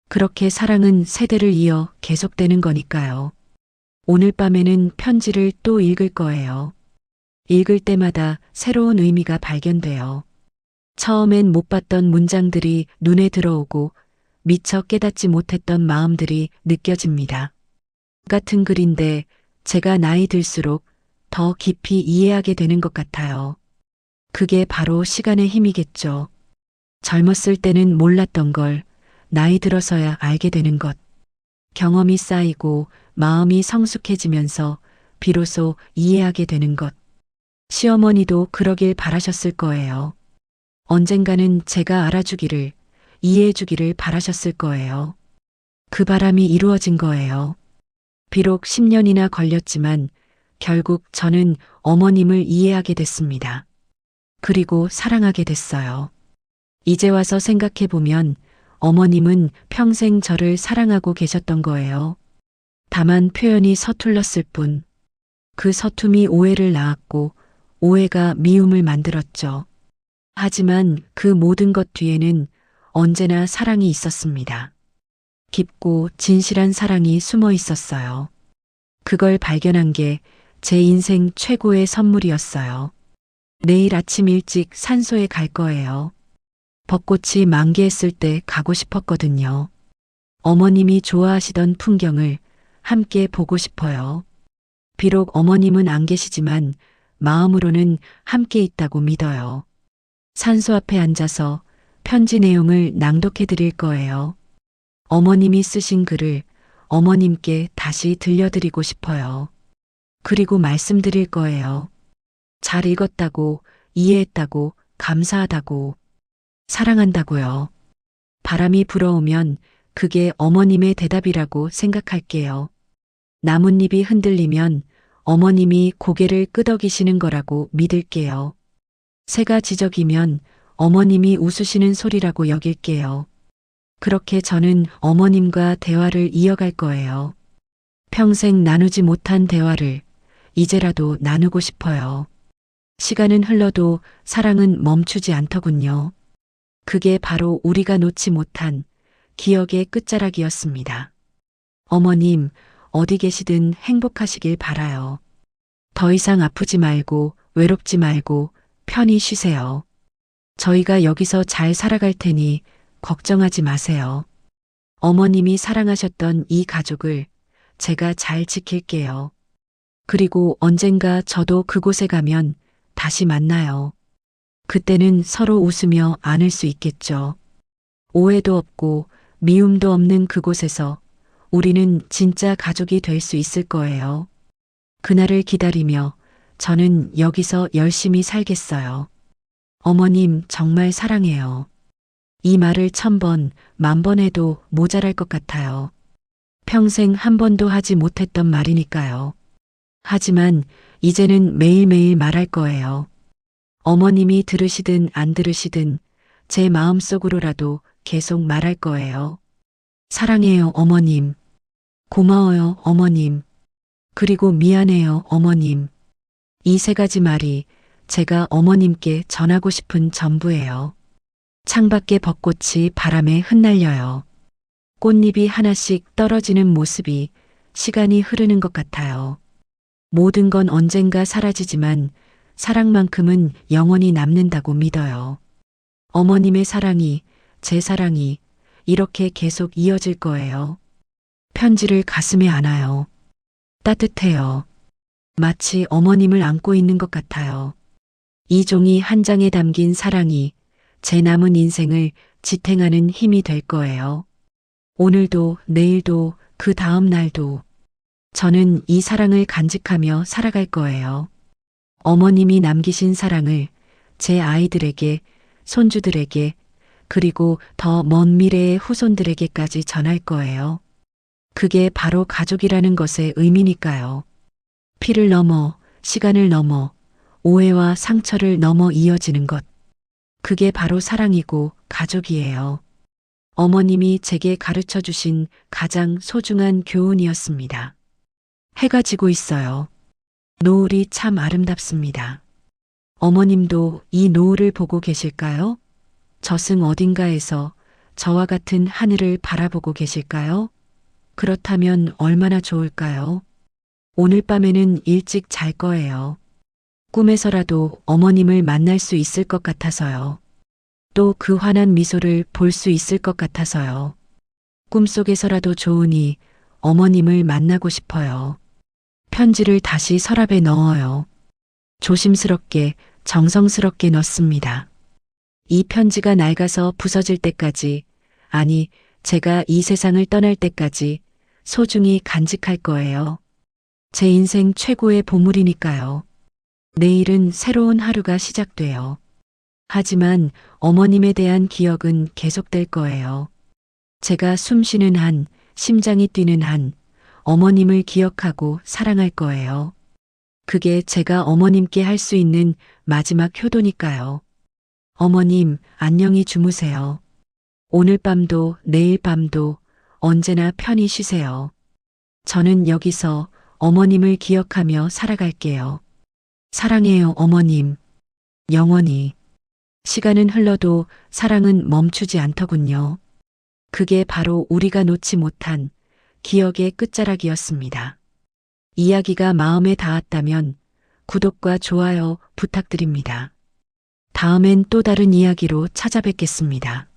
Speaker 1: 그렇게 사랑은 세대를 이어 계속되는 거니까요. 오늘 밤에는 편지를 또 읽을 거예요. 읽을 때마다 새로운 의미가 발견돼요. 처음엔 못 봤던 문장들이 눈에 들어오고 미처 깨닫지 못했던 마음들이 느껴집니다. 같은 글인데 제가 나이 들수록 더 깊이 이해하게 되는 것 같아요. 그게 바로 시간의 힘이겠죠. 젊었을 때는 몰랐던 걸 나이 들어서야 알게 되는 것. 경험이 쌓이고 마음이 성숙해지면서 비로소 이해하게 되는 것. 시어머니도 그러길 바라셨을 거예요. 언젠가는 제가 알아주기를, 이해해주기를 바라셨을 거예요. 그 바람이 이루어진 거예요. 비록 10년이나 걸렸지만 결국 저는 어머님을 이해하게 됐습니다. 그리고 사랑하게 됐어요. 이제 와서 생각해보면 어머님은 평생 저를 사랑하고 계셨던 거예요. 다만 표현이 서툴렀을 뿐. 그 서툼이 오해를 낳았고 오해가 미움을 만들었죠. 하지만 그 모든 것 뒤에는 언제나 사랑이 있었습니다. 깊고 진실한 사랑이 숨어 있었어요. 그걸 발견한 게 제 인생 최고의 선물이었어요. 내일 아침 일찍 산소에 갈 거예요. 벚꽃이 만개했을 때 가고 싶었거든요. 어머님이 좋아하시던 풍경을 함께 보고 싶어요. 비록 어머님은 안 계시지만 마음으로는 함께 있다고 믿어요. 산소 앞에 앉아서 편지 내용을 낭독해 드릴 거예요. 어머님이 쓰신 글을 어머님께 다시 들려드리고 싶어요. 그리고 말씀드릴 거예요. 잘 읽었다고, 이해했다고, 감사하다고, 사랑한다고요. 바람이 불어오면 그게 어머님의 대답이라고 생각할게요. 나뭇잎이 흔들리면 어머님이 고개를 끄덕이시는 거라고 믿을게요. 새가 지저귀면 어머님이 웃으시는 소리라고 여길게요. 그렇게 저는 어머님과 대화를 이어갈 거예요. 평생 나누지 못한 대화를 이제라도 나누고 싶어요. 시간은 흘러도 사랑은 멈추지 않더군요. 그게 바로 우리가 놓지 못한 기억의 끝자락이었습니다. 어머님, 어디 계시든 행복하시길 바라요. 더 이상 아프지 말고 외롭지 말고 편히 쉬세요. 저희가 여기서 잘 살아갈 테니 걱정하지 마세요. 어머님이 사랑하셨던 이 가족을 제가 잘 지킬게요. 그리고 언젠가 저도 그곳에 가면 다시 만나요. 그때는 서로 웃으며 안을 수 있겠죠. 오해도 없고 미움도 없는 그곳에서 우리는 진짜 가족이 될 수 있을 거예요. 그날을 기다리며 저는 여기서 열심히 살겠어요. 어머님 정말 사랑해요. 이 말을 1000번, 10,000번 해도 모자랄 것 같아요. 평생 한 번도 하지 못했던 말이니까요. 하지만 이제는 매일매일 말할 거예요. 어머님이 들으시든 안 들으시든 제 마음속으로라도 계속 말할 거예요. 사랑해요, 어머님. 고마워요, 어머님. 그리고 미안해요, 어머님. 이 3가지 말이 제가 어머님께 전하고 싶은 전부예요. 창밖에 벚꽃이 바람에 흩날려요. 꽃잎이 하나씩 떨어지는 모습이 시간이 흐르는 것 같아요. 모든 건 언젠가 사라지지만 사랑만큼은 영원히 남는다고 믿어요. 어머님의 사랑이, 제 사랑이 이렇게 계속 이어질 거예요. 편지를 가슴에 안아요. 따뜻해요. 마치 어머님을 안고 있는 것 같아요. 이 종이 한 장에 담긴 사랑이 제 남은 인생을 지탱하는 힘이 될 거예요. 오늘도, 내일도, 그 다음 날도 저는 이 사랑을 간직하며 살아갈 거예요. 어머님이 남기신 사랑을 제 아이들에게, 손주들에게, 그리고 더 먼 미래의 후손들에게까지 전할 거예요. 그게 바로 가족이라는 것의 의미니까요. 피를 넘어, 시간을 넘어, 오해와 상처를 넘어 이어지는 것. 그게 바로 사랑이고 가족이에요. 어머님이 제게 가르쳐 주신 가장 소중한 교훈이었습니다. 해가 지고 있어요. 노을이 참 아름답습니다. 어머님도 이 노을을 보고 계실까요? 저승 어딘가에서 저와 같은 하늘을 바라보고 계실까요? 그렇다면 얼마나 좋을까요? 오늘 밤에는 일찍 잘 거예요. 꿈에서라도 어머님을 만날 수 있을 것 같아서요. 또 그 환한 미소를 볼 수 있을 것 같아서요. 꿈속에서라도 좋으니 어머님을 만나고 싶어요. 편지를 다시 서랍에 넣어요. 조심스럽게, 정성스럽게 넣습니다. 이 편지가 낡아서 부서질 때까지, 아니, 제가 이 세상을 떠날 때까지 소중히 간직할 거예요. 제 인생 최고의 보물이니까요. 내일은 새로운 하루가 시작돼요. 하지만 어머님에 대한 기억은 계속될 거예요. 제가 숨 쉬는 한, 심장이 뛰는 한, 어머님을 기억하고 사랑할 거예요. 그게 제가 어머님께 할 수 있는 마지막 효도니까요. 어머님, 안녕히 주무세요. 오늘 밤도 내일 밤도 언제나 편히 쉬세요. 저는 여기서 어머님을 기억하며 살아갈게요. 사랑해요, 어머님. 영원히. 시간은 흘러도 사랑은 멈추지 않더군요. 그게 바로 우리가 놓지 못한 기억의 끝자락이었습니다. 이야기가 마음에 닿았다면 구독과 좋아요 부탁드립니다. 다음엔 또 다른 이야기로 찾아뵙겠습니다.